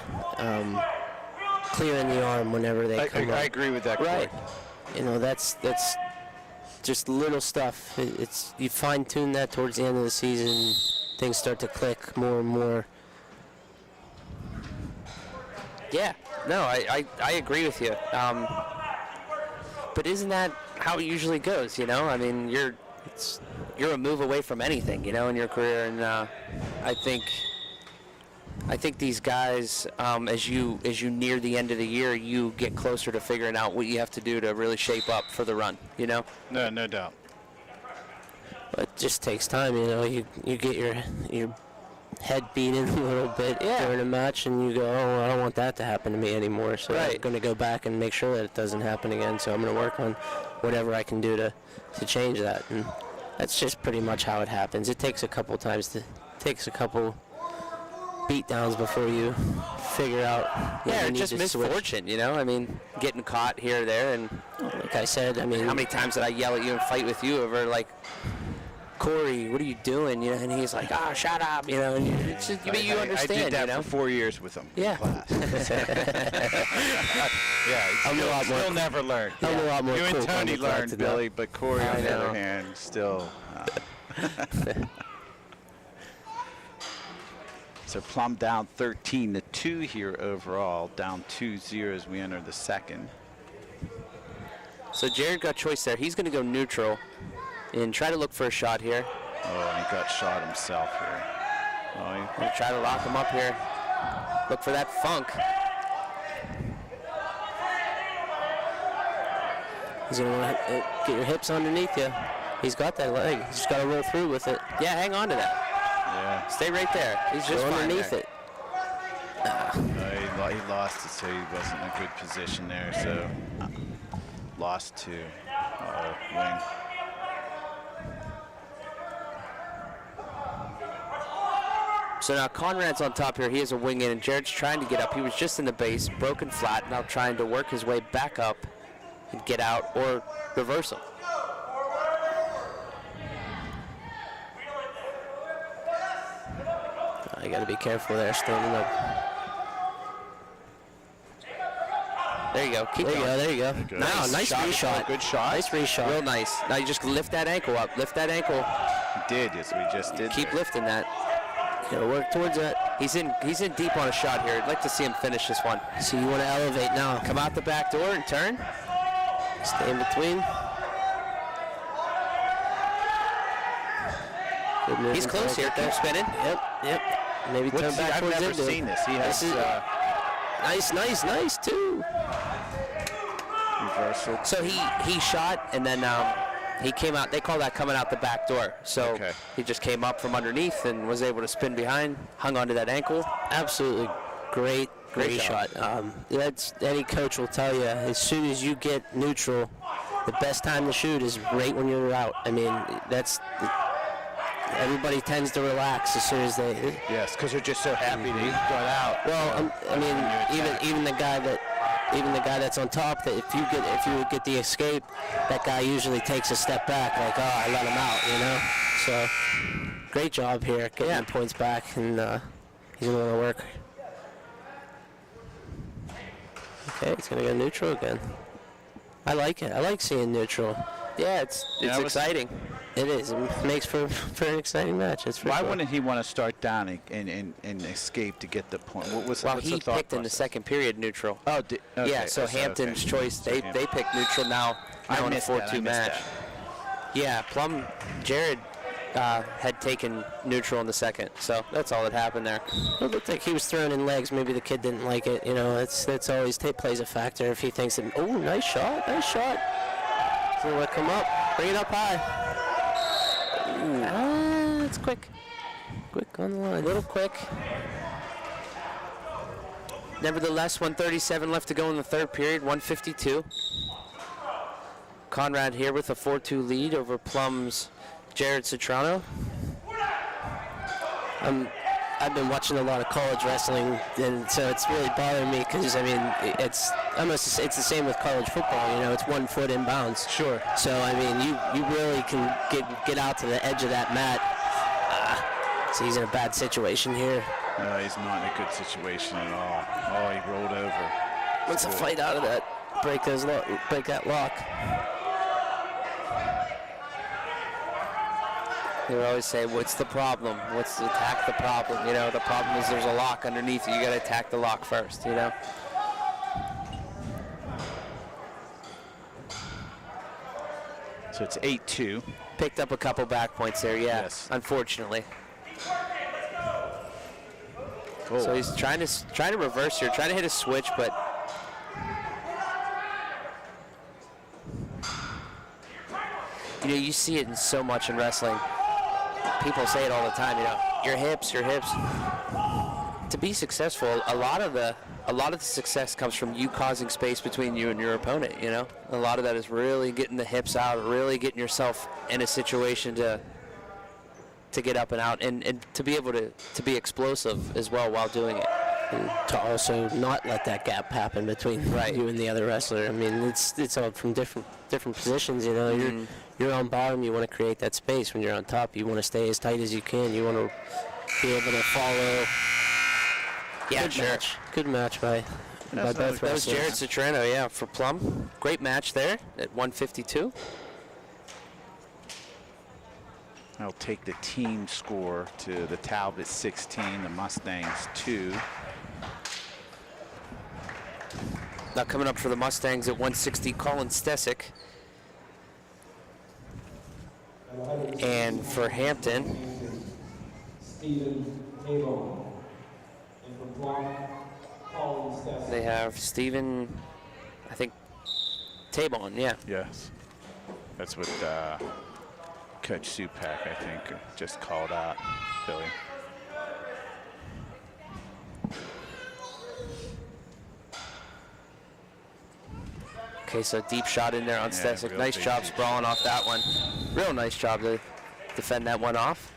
clearing the arm whenever they come up. I agree with that. Corey. Right. You know, that's just little stuff. It's you fine tune that towards the end of the season, things start to click more and more. Yeah, no, I agree with you. But isn't that how it usually goes? You know, I mean, you're a move away from anything, you know, in your career, and I think these guys, as you near the end of the year, you get closer to figuring out what you have to do to really shape up for the run. You know? No doubt. But it just takes time, you know. You get your head beat in a little bit during a match, and you go, oh, I don't want that to happen to me anymore. So I'm going to go back and make sure that it doesn't happen again. So I'm going to work on whatever I can do to change that. And that's just pretty much how it happens. It takes a couple beat downs before you figure out. Yeah, or just misfortune, you know. I mean, getting caught here or there, and like I said, I mean, how many times did I yell at you and fight with you over like, Corey, what are you doing? You know, and he's like, "Ah, shut up," you know. And you understand, I did that you know? for 4 years with him. Yeah. In class. Yeah, still never learned. I'm a lot more You and cool Tony when we learned, Billy, but Corey, on the other hand, still. So Plum down 13-2 here overall, down 2-0 as we enter the second. So Jared got choice there. He's going to go neutral and try to look for a shot here. Oh, and he got shot himself here. Oh, Gonna try to lock him up here. Look for that funk. He's going to want to get your hips underneath you. He's got that leg. He's just got to roll through with it. Yeah, hang on to that. Yeah. Stay right there. He's just Go fine underneath there. it. He lost it, so he wasn't in a good position there. So lost to wing. So now Conrad's on top here. He has a wing in, and Jared's trying to get up. He was just in the base, broken flat, now trying to work his way back up and get out or reverse him. You got to be careful there, standing up. There you go. Keep There going. you go. Nice reshot. Good shot. Nice reshot. Real nice. Now you just lift that ankle up. Lift that ankle. He did, yes, we just did. Keep there. lifting that. Got to work towards that. He's in deep on a shot here. I'd like to see him finish this one. So you want to elevate now. Come out the back door and turn. Stay in between. Good movement. He's close here. Keep spinning. Yep. Maybe turn back I've towards never into it. seen this. He has Nice too. reversal. So he shot and then he came out. They call that coming out the back door. So Okay. he just came up from underneath and was able to spin behind, hung onto that ankle. Absolutely great Great shot. That's any coach will tell you. As soon as you get neutral, the best time to shoot is right when you're out. I mean, everybody tends to relax as soon as they. Yes, because they're just so happy that he got out. Well, I mean, even the guy that's on top, that if you get the escape, that guy usually takes a step back, like, oh, I let him out, you know. So great job here, getting the points back, and he's gonna want to work. Okay, he's gonna go neutral again. I like it. I like seeing neutral. Yeah, it's exciting. It is. It makes for an exciting match. That's for Why sure. wouldn't he want to start down and escape to get the point? What's Well, the he thought picked in the process? second period neutral. Oh, okay. Yeah, so Hampton's choice, they picked neutral now I in a missed that, 4-2 match. that. Yeah, Jared had taken neutral in the second, so that's all that happened there. It looked like he was throwing in legs. Maybe the kid didn't like it. You know, that's always plays a factor. If he thinks that, oh, nice shot. So let come up, bring it up high. It's quick on the line. A little quick. Nevertheless, 1:37 left to go in the third period, 152. Conrad here with a 4-2 lead over Plum's Jared Citrano. I've been watching a lot of college wrestling, and so it's really bothering me because, I mean, it's the same with college football. You know, it's 1 foot in bounds. Sure. So, I mean, you really can get out to the edge of that mat. So he's in a bad situation here. No, he's not in a good situation at all. Oh, he rolled over. Wants to fight out of that, break that lock. They always say, what's the problem? What's to attack the problem? You know, the problem is there's a lock underneath you. You got to attack the lock first, you know? So it's 8-2. Picked up a couple back points there, yeah, Yes. unfortunately. Oh. So he's trying to reverse here, trying to hit a switch, but you know, you see it in so much in wrestling. People say it all the time, you know, your hips. To be successful, a lot of the success comes from you causing space between you and your opponent, you know? A lot of that is really getting the hips out, really getting yourself in a situation to get up and out, and to be able to be explosive as well while doing it. And to also not let that gap happen between you and the other wrestler. I mean, it's all from different positions. You know, you're on bottom. You want to create that space. When you're on top, you want to stay as tight as you can. You want to be able to follow. Yeah, Good sure. match. Good match by both That was wrestlers. Jared Citrano, yeah, for Plum. Great match there at 152. I'll take the team score to the Talbot 16, the Mustangs 2. Now coming up for the Mustangs at 160, Colin Stesick. And for Hampton, Stephen Tabone. And from Plum, Colin Stesick. they have Stephen, I think, Tabon, yeah. Yes. That's what Coach Supak, I think, just called out Billy. Okay, so deep shot in there on Yeah, Stesick. real Nice big job deep sprawling off that one. Real nice job to defend that one off.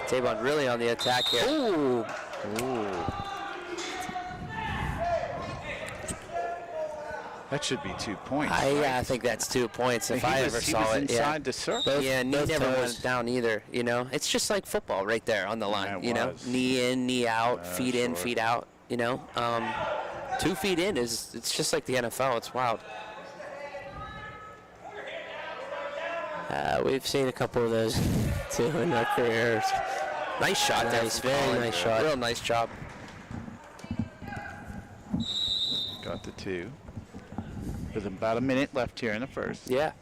Tabon really on the attack here. Ooh. That should be 2 points. I think that's 2 points if I ever saw he it. was inside the circle. Yeah, knee both never toes. went down either, you know. It's just like football right there on the line, Yeah, it you know. was. Knee in, knee out, feet in, sure. feet out, you know. 2 feet in it's just like the NFL. It's wild. We've seen a couple of those too in our careers. Nice shot there. Nice, from very Colin. nice shot. Real nice job. Got the 2. With about a minute left here in the first. Yeah.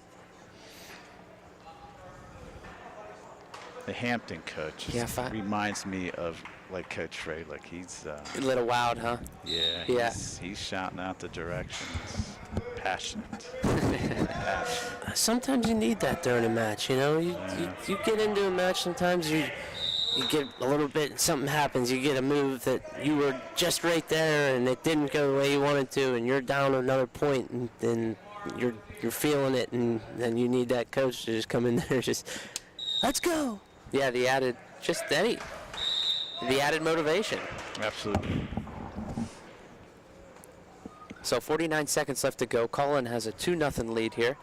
The Hampton coach Yeah, fine. reminds me of like Coach Frey. Like he's A little wild, huh? yeah, Yeah. he's shouting out the directions. Passionate. Passionate. Sometimes you need that during a match, you know. You get into a match, sometimes you get a little bit, something happens, you get a move that you were just right there and it didn't go the way you wanted to, and you're down another point, and then you're feeling it, and then you need that coach to just come in there, just let's go. Yeah, the added motivation. Absolutely. So 49 seconds left to go. Colin has a 2-0 lead here.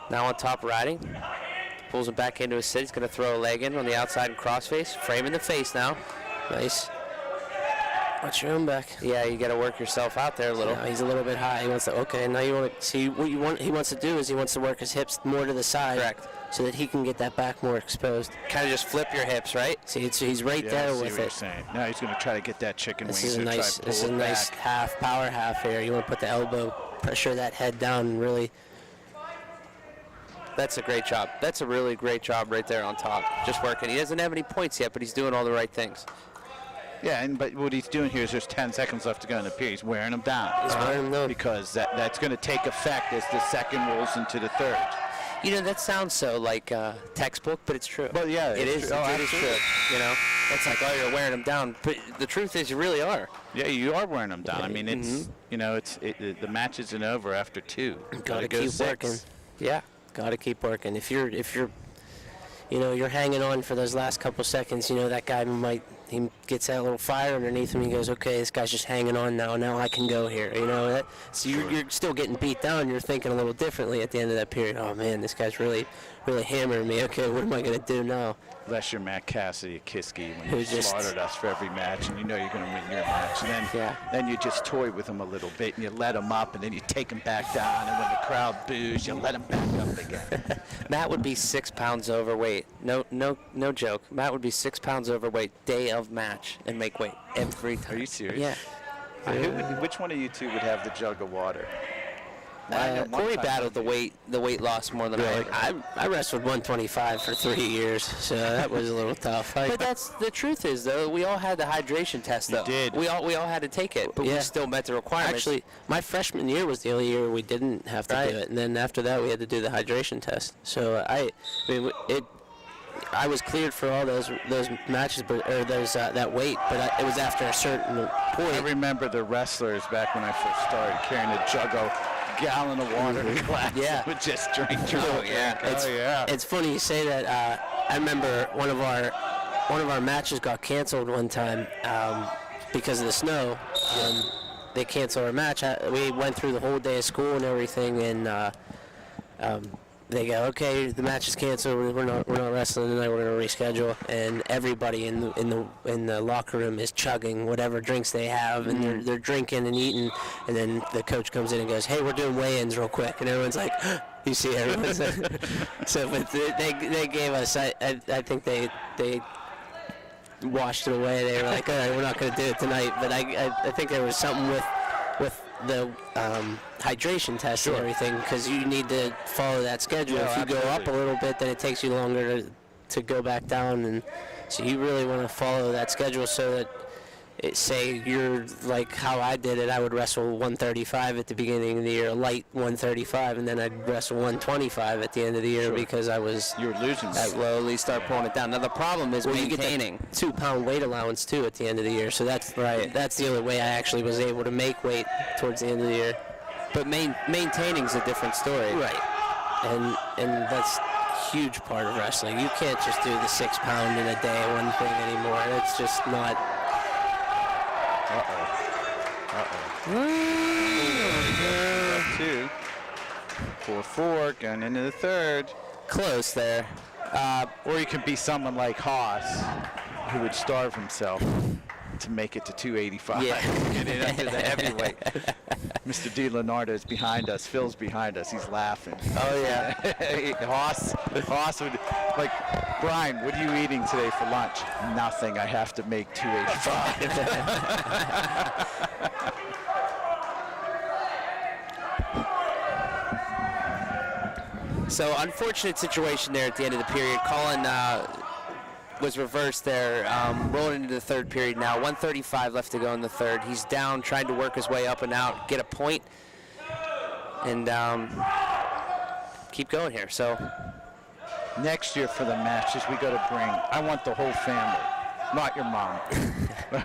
Now on top riding. Pulls him back into his sit. He's going to throw a leg in on the outside and crossface. Frame in the face now. Nice. Watch your own back. Yeah, you got to work yourself out there a little. Now he's a little bit high. He wants to. Okay, now you want to see what you want. He wants to do is he wants to work his hips more to the side, Correct. so that he can get that back more exposed. Kind of just flip your hips, right? See, he's right Yeah, I there see with what you're it. saying. Now he's going to try to get that chicken This wing. is a to nice. try to This is pull a it nice back. power half here. You want to put the elbow, pressure that head down, and really. That's a great job. That's a really great job right there on top. Just working. He doesn't have any points yet, but he's doing all the right things. Yeah, but what he's doing here is there's 10 seconds left to go in the period. He's wearing them down. He's wearing them down. Because that's going to take effect as the second rolls into the third. You know, that sounds so like textbook, but it's true. Well, yeah, it is. True. Oh, it is true. You know, it's like, oh, you're wearing them down, but the truth is, you really are. Yeah, you are wearing them down. I mean, it's you know, the match isn't over after 2. Gotta go keep 6. working. Yeah, gotta keep working. If you're, you know, you're hanging on for those last couple seconds, you know, that guy he gets that little fire underneath him. He goes, okay, this guy's just hanging on now. Now I can go here. You know, so you're still getting beat down. You're thinking a little differently at the end of that period. Oh man, this guy's really hammering me. Okay, what am I gonna do now? Unless you're Matt Cassidy at Kiski when Who you just slaughtered us for every match, and you know you're going to win your match. And then you just toy with him a little bit, and you let him up, and then you take him back down, and when the crowd boos, you let him back up again. Matt would be 6 pounds overweight. No joke. Matt would be 6 pounds overweight day of match and make weight every time. Are you serious? Yeah. Which one of you two would have the jug of water? Corey battled the weight loss more than I wrestled 125 for 3 years, so that was a little tough. But that's the truth is though, we all had the hydration test though. You did. We all had to take it, but we still met the requirements. Actually, my freshman year was the only year we didn't have to do it, and then after that we had to do the hydration test. So I was cleared for all those matches, or that weight, but it was after a certain point. I remember the wrestlers back when I first started carrying a jug of gallon of water in glass. Yeah. Would just drink. Oh yeah. It's funny you say that. I remember one of our matches got canceled one time because of the snow. They canceled our match. We went through the whole day of school and everything, and they go, okay, the match is canceled. We're not wrestling tonight. We're gonna reschedule. And everybody in the locker room is chugging whatever drinks they have, and they're drinking and eating. And then the coach comes in and goes, hey, we're doing weigh-ins real quick. And everyone's like, you see everyone. So, but they gave us. I think they washed it away. They were like, all right, we're not gonna do it tonight. But I think there was something with the hydration test and everything, because you need to follow that schedule. If you go up a little bit, then it takes you longer to go back down, and so you really want to follow that schedule so that say you're like how I did it. I would wrestle 135 at the beginning of the year, light 135, and then I'd wrestle 125 at the end of the year because you were losing. That slowly start pulling it down. Now the problem is maintaining. You get the 2-pound weight allowance too at the end of the year, so that's right. That's the only way I actually was able to make weight towards the end of the year. But maintaining is a different story. Right, and that's a huge part of wrestling. You can't just do the 6-pound in a day one thing anymore. That's just not. Two. 4-4 going into the third. Close there. Or you can be someone like Haas, who would starve himself to make it to 285. Yeah. Get it under the heavyweight. Mr. DiLeonardo is behind us. Phil's behind us. He's laughing. Oh yeah. Haas would, like, Brian, what are you eating today for lunch? Nothing. I have to make 285. So unfortunate situation there at the end of the period. Colin was reversed there, rolling into the third period now. 1:35 left to go in the third. He's down, trying to work his way up and out, get a point, and keep going here. So next year for the matches, we got to bring, I want the whole family, not your mom.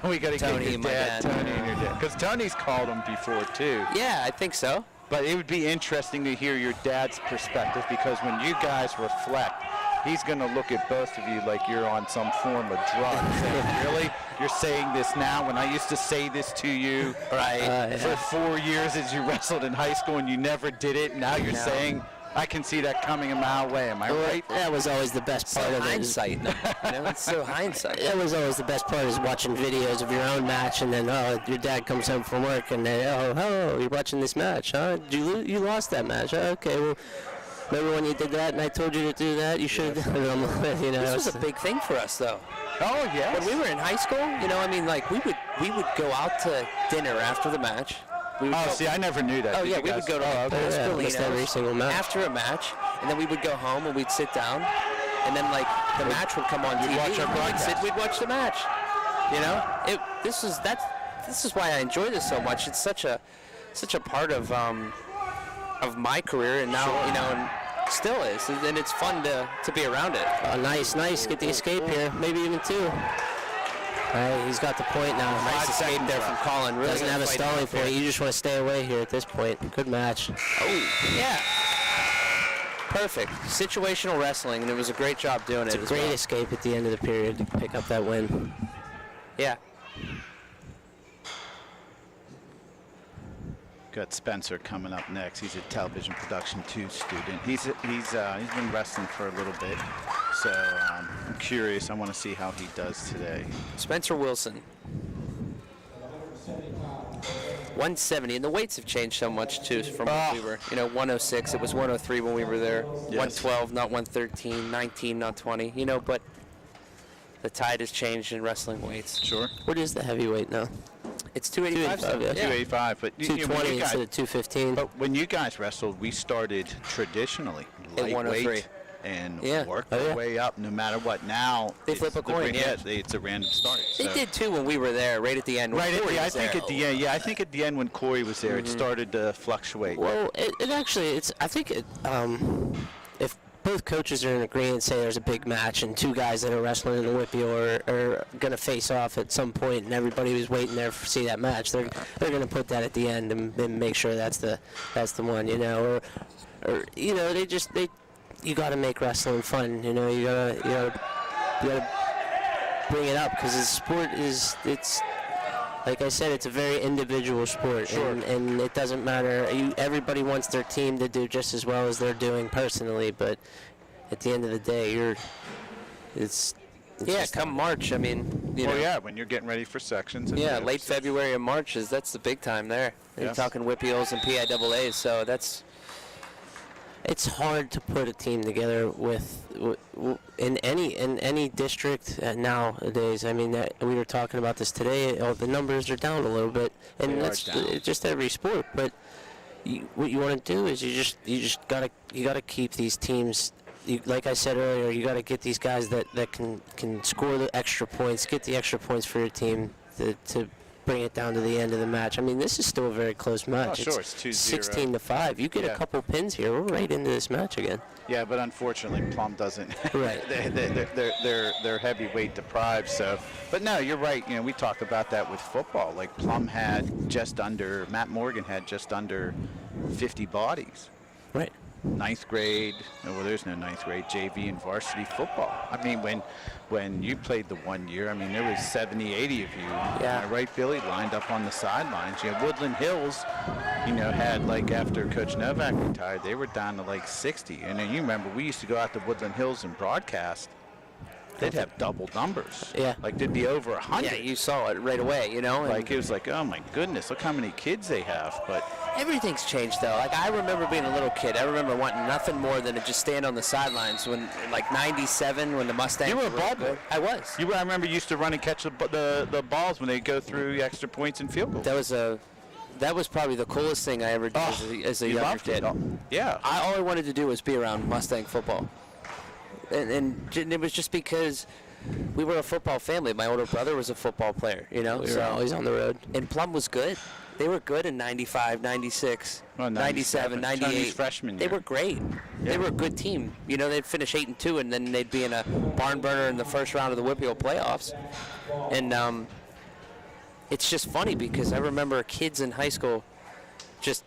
We got to get your dad, Tony and your dad. Because Tony's called him before, too. Yeah, I think so. But it would be interesting to hear your dad's perspective, because when you guys reflect, he's going to look at both of you like you're on some form of drug. Saying, really? You're saying this now when I used to say this to you for 4 years as you wrestled in high school and you never did it. Now you're saying, I can see that coming a mile away. Am I right? That was always the best part of it. Hindsight. It's so hindsight. That was always the best part, is watching videos of your own match, and then your dad comes home from work and hello, you're watching this match, huh? You lost that match. Okay, well, remember when you did that and I told you to do that? You should have done it. This was a big thing for us, though. Oh yeah. When we were in high school, we would go out to dinner after the match. See, I never knew that. Oh, yeah, we would go to every single match. After a match, and then we would go home and we'd sit down, and then, the match would come on TV. Watch our broadcast. We'd watch the match. You know, this is why I enjoy this so much. It's such a part of my career, and now you know, and still is, and it's fun to be around it. Nice. Get the escape here. Maybe even 2. All right, he's got the point now. Nice escape there from Colin. Really Doesn't have a stalling point. You just want to stay away here at this point. Good match. Oh, yeah. Perfect. Situational wrestling, and it was a great job doing it. It's a great escape at the end of the period to pick up that win. Yeah. Got Spencer coming up next. He's a television production 2 student. He's been wrestling for a little bit, so I'm curious. I want to see how he does today. Spencer Wilson. 170, and the weights have changed so much too from when we were, 106. It was 103 when we were there. Yes. 112, not 113. 19, not 20. But the tide has changed in wrestling weights. Sure. What is the heavyweight now? It's 285. 285, but 220 instead of 215. But when you guys wrestled, we started traditionally lightweight and worked our way up no matter what. Now they flip a coin. It's a random start. They did too when we were there, right at the end. Right at the, I think at the end. I think at the end when Corey was there, it started to fluctuate. Well, it actually, I think if both coaches are in agreement, say there's a big match and 2 guys that are wrestling in the Whippy are going to face off at some point, and everybody was waiting there to see that match, they're going to put that at the end and make sure that's the one, or you got to make wrestling fun, you got to bring it up, because the sport it's like I said, it's a very individual sport. Sure. And it doesn't matter. Everybody wants their team to do just as well as they're doing personally, but at the end of the day, it's come March. I mean, when you're getting ready for sections. And late February and March that's the big time there. Yes. You're talking Whippials and PIAAs, so it's hard to put a team together in any district nowadays. I mean, we were talking about this today. The numbers are down a little bit, and that's just every sport. But what you want to do is you just gotta keep these teams. Like I said earlier, you got to get these guys that can score the extra points, get the extra points for your team to bring it down to the end of the match. I mean, this is still a very close match. Oh, sure, it's 2-0. 16-5. You get a couple pins here, we're right into this match again. Yeah, but unfortunately, Plum doesn't. Right. they're heavyweight deprived. So, but no, you're right. We talked about that with football. Like Plum had Matt Morgan had just under 50 bodies. Right. 9th grade. Well, there's no 9th grade JV and varsity football. I mean, when you played the 1 year, I mean, there was 70, 80 of you. Yeah. Am I right, Billy? Lined up on the sidelines. Woodland Hills, had after Coach Novak retired, they were down to 60. And then you remember we used to go out to Woodland Hills and broadcast. They'd have double numbers. Yeah. They'd be over 100. Yeah, you saw it right away, It was oh my goodness, look how many kids they have. But everything's changed though. I remember being a little kid. I remember wanting nothing more than to just stand on the sidelines when, 97, when the Mustangs. You were a ball boy. I was. I remember you used to run and catch the balls when they go through extra points and field goals. That was probably the coolest thing I ever did as a younger kid. Yeah. All I wanted to do was be around Mustang football. And it was just because we were a football family. My older brother was a football player, We were always on the road. And Plum was good. They were good in 95, 96, 97, 98. Chinese freshman They year. were great. Yeah. They were a good team. They'd finish 8-2, and then they'd be in a barn burner in the first round of the Whippeal playoffs. And it's just funny because I remember kids in high school just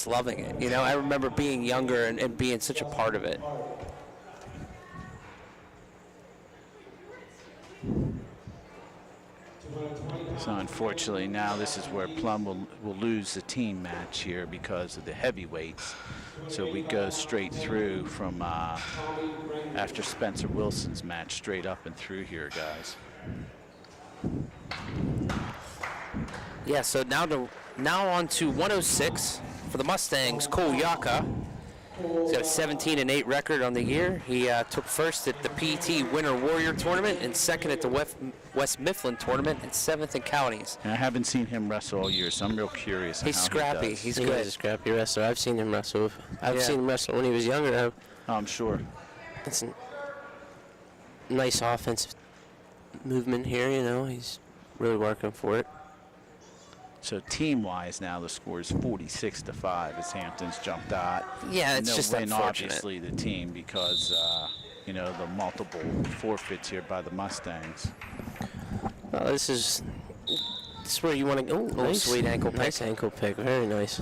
loving it. I remember being younger and being such a part of it. So unfortunately now this is where Plum will lose the team match here because of the heavyweights. So we go straight through from after Spencer Wilson's match, straight up and through here, guys. Yeah, so now on to 106 for the Mustangs, Cole Yaka. He's got a 17-8 record on the year. He took first at the PT Winter Warrior Tournament and second at the West Mifflin Tournament and 7th in counties. And I haven't seen him wrestle all year, so I'm real curious. He's scrappy. He's good. He's a scrappy wrestler. I've seen him wrestle. I've seen him wrestle when he was younger. I'm sure. It's a nice offensive movement here. You know, he's really working for it. So team-wise now the score is 46-5 as Hampton's jumped out. Yeah, it's They'll just win, unfortunate. obviously, the team because, you know, the multiple forfeits here by the Mustangs. Well, this is where you want to go. Oh, Nice. sweet ankle pick. Nice ankle pick. Very nice.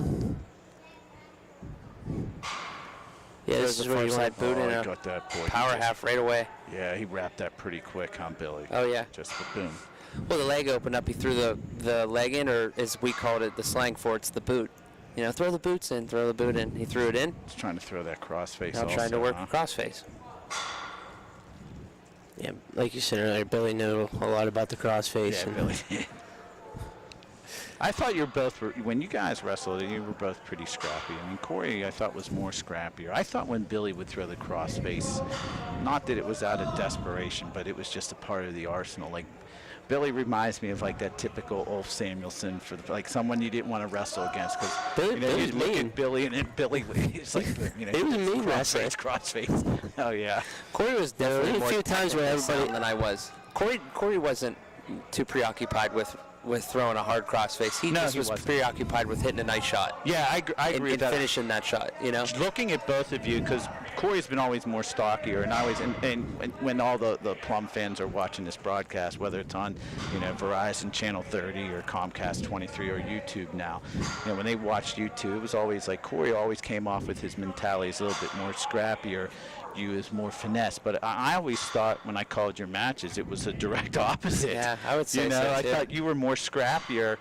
Yeah, There's this is the where far you side want boot Oh, and he a got that boy. power half right away. Yeah, he wrapped that pretty quick, huh, Billy? Oh, yeah. Just boom. Well, the leg opened up. He threw the leg in, or as we called it, the slang for it's the boot. You know, throw the boots in, throw the boot in. He threw it in. He's trying to throw that crossface Now also, trying to work huh? crossface. Yeah, like you said earlier, Billy knew a lot about the crossface. Yeah, Billy. I thought you both were, when you guys wrestled, you were both pretty scrappy. I mean, Corey, I thought was more scrappier. I thought when Billy would throw the crossface, not that it was out of desperation, but it was just a part of the arsenal. Like, Billy reminds me of like that typical Ulf Samuelson for the, like someone you didn't want to wrestle against because Billy- you know, Billy's you'd look mean. at Billy and then Billy, he's like, you know, He was a mean wrestler. crossface. Oh yeah. Corey was there Definitely were a more few times where technically everybody. sound than I was. Corey wasn't too preoccupied with throwing a hard crossface. He No, just he was wasn't. preoccupied with hitting a nice shot. Yeah, I agree and with that. finishing that shot, you know? Looking at both of you, because Corey's been always more stockier, and I always, and when all the Plum fans are watching this broadcast, whether it's on, you know, Verizon Channel 30 or Comcast 23 or YouTube now, you know, when they watched YouTube, it was always like Corey always came off with his mentality is a little bit more scrappier. You is more finesse, but I always thought when I called your matches, it was a direct opposite. Yeah, I would say you know, so, I too. thought you were more scrappier,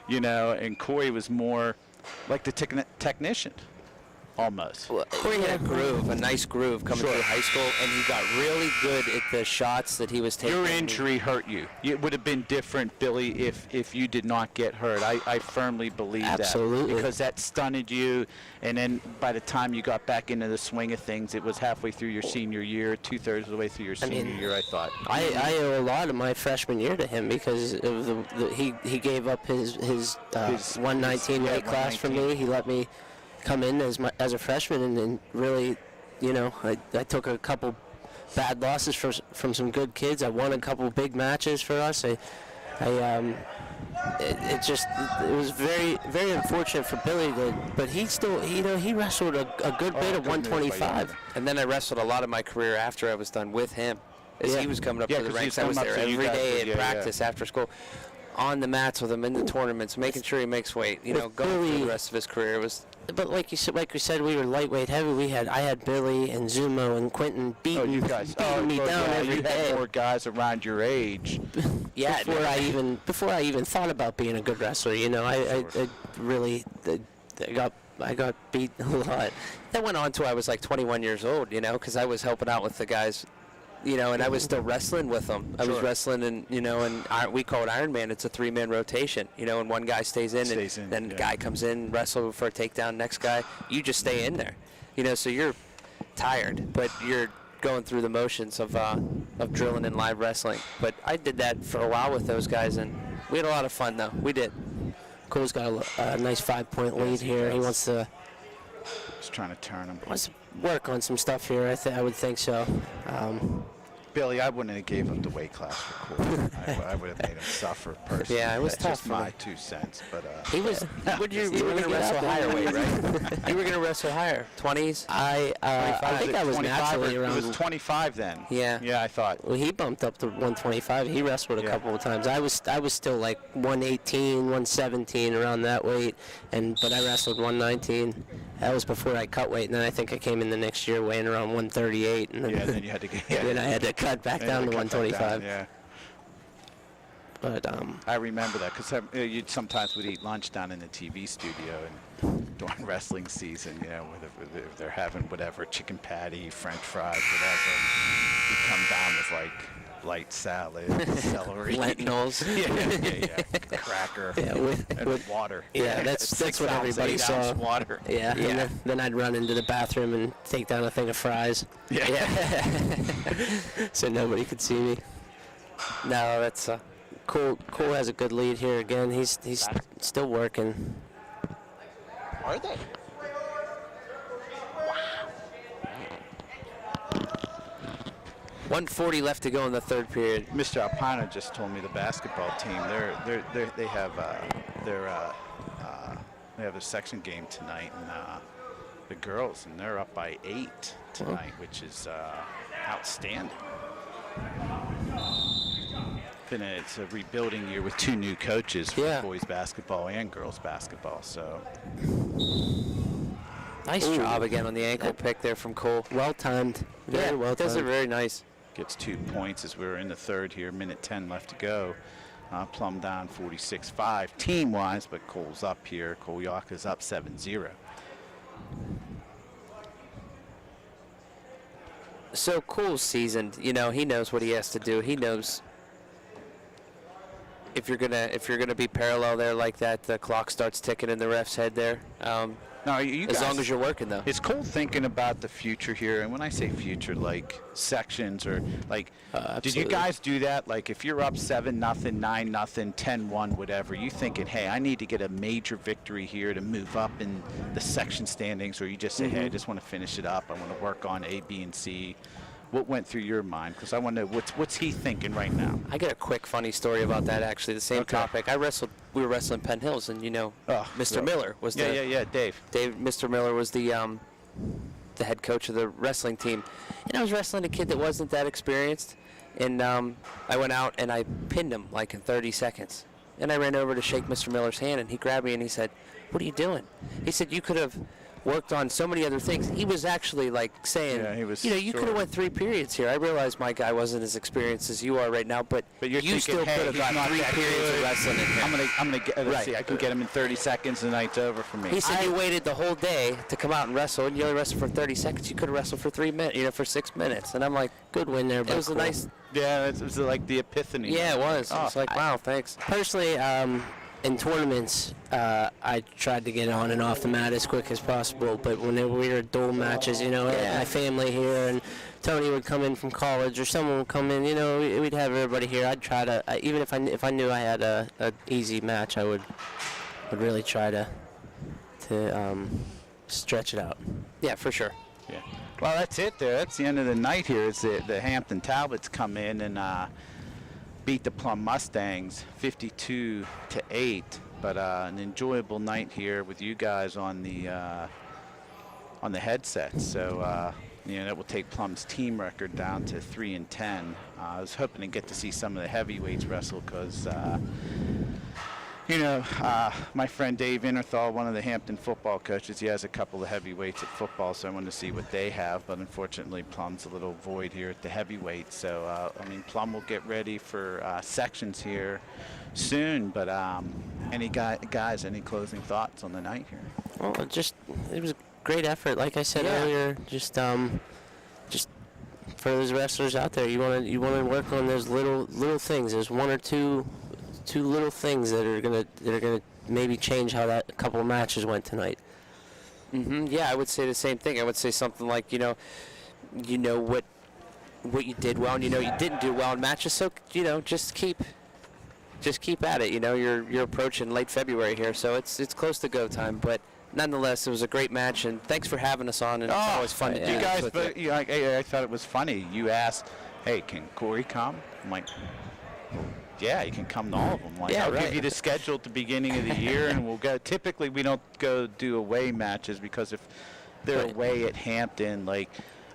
you know, and Corey was more like the technician, almost. Well, Corey had a groove, a nice groove coming Sure. through high school, and he got really good at the shots that he was taking. Your injury hurt you. It would have been different, Billy, if you did not get hurt. I firmly believe Absolutely. that. Because that stunted you, and then by the time you got back into the swing of things, it was halfway through your senior year, 2/3 of the way through your senior mean, year, I thought. I owe a lot of my freshman year to him because of he gave up his 119 weight class for 119. me. He let me come in as a freshman and really, you know, I took a couple bad losses from some good kids. I won a couple big matches for us. It was very, very unfortunate for Billy, but he still, you know, he wrestled a good bit of couldn't really fight 125. either. And then I wrestled a lot of my career after I was done with him. As Yeah. he was coming up Yeah, to the 'cause he ranks, was I was coming up there to you every guys, day yeah, at yeah. practice after school, on the mats with him in the tournaments, making sure he makes weight. You know, With going through Billy- the rest of his career. It was But like we said, we were lightweight heavy. I had Billy and Zumo and Quentin beating you guys. beating me well, down yeah, every you day. had more guys around your age. yeah. Before I even thought about being a good wrestler, you know, I really I got beat a lot. That went on to I was like 21 years old, you know, because I was helping out with the guys, you know, and I was still wrestling with them. I was Sure. wrestling, and you know, and we call it Iron Man. It's a 3-man rotation, you know, and one guy stays in, Stays in, and then yeah. guy comes in, wrestle for a takedown. Next guy, you just stay in there, you know. So you're tired, but you're going through the motions of drilling and live wrestling. But I did that for a while with those guys, and we had a lot of fun though. We did. Cole's got a nice 5-point lead he here. He does. wants to Just trying to turn him. work on some stuff here. I would think so. Billy, I wouldn't have gave up the weight class for Corey. I would have made him suffer personally. Yeah, it was That's tough, just my man. 2 cents, but He was. You were He going to really wrestle got higher that. weight, right? You were going to wrestle higher, 20s. I think I was 25 naturally or- around. It was 25 then. Yeah. Yeah, I thought. Well, he bumped up to 125. He wrestled a Yeah. couple of times. I was still like 118, 117 around that weight, but I wrestled 119. That was before I cut weight, and then I think I came in the next year weighing around 138, and then, Yeah, then you had to get. Yeah. then I had to cut back Then down you to had cut that down, 125. Yeah, But I remember that because you sometimes would eat lunch down in the TV studio and during wrestling season, you know, whether they're having whatever chicken patty, French fries, whatever. You come down with like light salad, celery, Lentils. yeah, cracker, yeah, and water. yeah, that's 6 what ounce, everybody 8 saw. ounce water. Yeah, and then I'd run into the bathroom and take down a thing of fries, Yeah. so nobody could see me. No, that's Cole has a good lead here again. He's still working. Are they? 1:40 left to go in the third period. Mr. Alpino just told me the basketball team they have a section game tonight, and the girls, and they're up by 8 tonight, which is outstanding. It's a rebuilding year with 2 new coaches for boys basketball and girls basketball. So nice job again on the ankle pick there from Cole. Well timed. Very well timed. Does it very nice. Gets 2 points as we're in the third here. Minute 10 left to go. Plum down 46-5 team-wise, but Cole's up here. Cole Yaka's up 7-0. So Cole's seasoned. You know, he knows what he has to do. He knows if you're gonna be parallel there like that, the clock starts ticking in the ref's head there. No, you as guys, long as you're working, though. Is Cole thinking about the future here? And when I say future, like sections or like, did you guys do that? Like if you're up 7-0, 9-0, 10-1, whatever, you thinking, hey, I need to get a major victory here to move up in the section standings, or you just say, hey, I just want to finish it up. I want to work on A, B, and C. What went through your mind? Because I want to know what's he thinking right now. I got a quick funny story about that, actually. The same topic. We were wrestling Penn Hills, and Mr. Miller was Dave. Mr. Miller was the head coach of the wrestling team, and I was wrestling a kid that wasn't that experienced, and I went out and I pinned him like in 30 seconds, and I ran over to shake Mr. Miller's hand, and he grabbed me and he said, "What are you doing?" He said, "You could have worked on so many other things." He was actually like saying, you could have went 3 periods here. I realized my guy wasn't as experienced as you are right now, but you're you thinking, still hey, could have got 3 periods of wrestling in here. I'm gonna get. Let's see, I can get him in 30 seconds. The night's over for me. He said you waited the whole day to come out and wrestle, and you only wrestled for 30 seconds. You could have wrestled for 3 minutes, for 6 minutes. And I'm like, Good win there, but it was cool. a nice. Yeah, it was like the epiphany. Yeah, it was. Oh, It's like, wow, thanks. Personally, in tournaments, I tried to get on and off the mat as quick as possible. But when we were dual matches, my family here, and Tony would come in from college, or someone would come in, we'd have everybody here. I'd try to, even if I knew I had a easy match, I would really try to stretch it out. Yeah, for sure. Yeah. Well, that's it there. That's the end of the night here. It's the Hampton Talbots come in and beat the Plum Mustangs 52-8. But an enjoyable night here with you guys on the headset. So that will take Plum's team record down to 3-10. I was hoping to get to see some of the heavyweights wrestle because my friend Dave Innerthal, one of the Hampton football coaches, he has a couple of heavyweights at football, so I wanted to see what they have. But unfortunately, Plum's a little void here at the heavyweight. So, Plum will get ready for sections here soon. But any closing thoughts on the night here? Well, it was a great effort. Like I said earlier, just for those wrestlers out there, you want to work on those little things. There's one or two little things that are gonna maybe change how that couple of matches went tonight. Yeah, I would say the same thing. I would say something like, what you did well, and you didn't do well in matches. So just keep at it. You're approaching late February here, so it's close to go time. But nonetheless, it was a great match, and thanks for having us on. And it's always fun to do. You guys, I thought it was funny. You asked, "Hey, can Corey come?" I'm like, yeah, you can come to all of them. I'll give you the schedule at the beginning of the year, and we'll go. Typically, we don't go do away matches because if they're away at Hampton,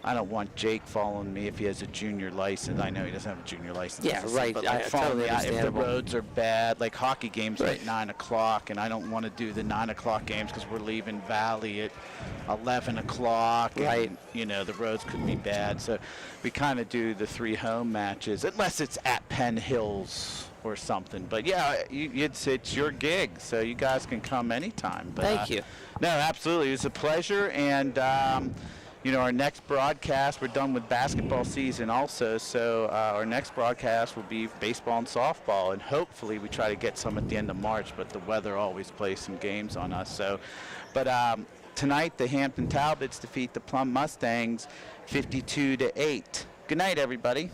I don't want Jake following me if he has a junior license. I know he doesn't have a junior license. Yeah, right. But Totally if the roads are bad, like hockey games at 9 o'clock, and I don't want to do the 9 o'clock games because we're leaving Valley at 11 o'clock. Right. And, the roads could be bad. So we kind of do the 3 home matches, unless it's at Penn Hills or something. But, yeah, it's your gig, so you guys can come anytime. But, thank you. No, absolutely. It was a pleasure. And, our next broadcast, we're done with basketball season also, so our next broadcast will be baseball and softball, and hopefully we try to get some at the end of March, but the weather always plays some games on us. So, but tonight the Hampton Talbots defeat the Plum Mustangs 52-8. Good night, everybody.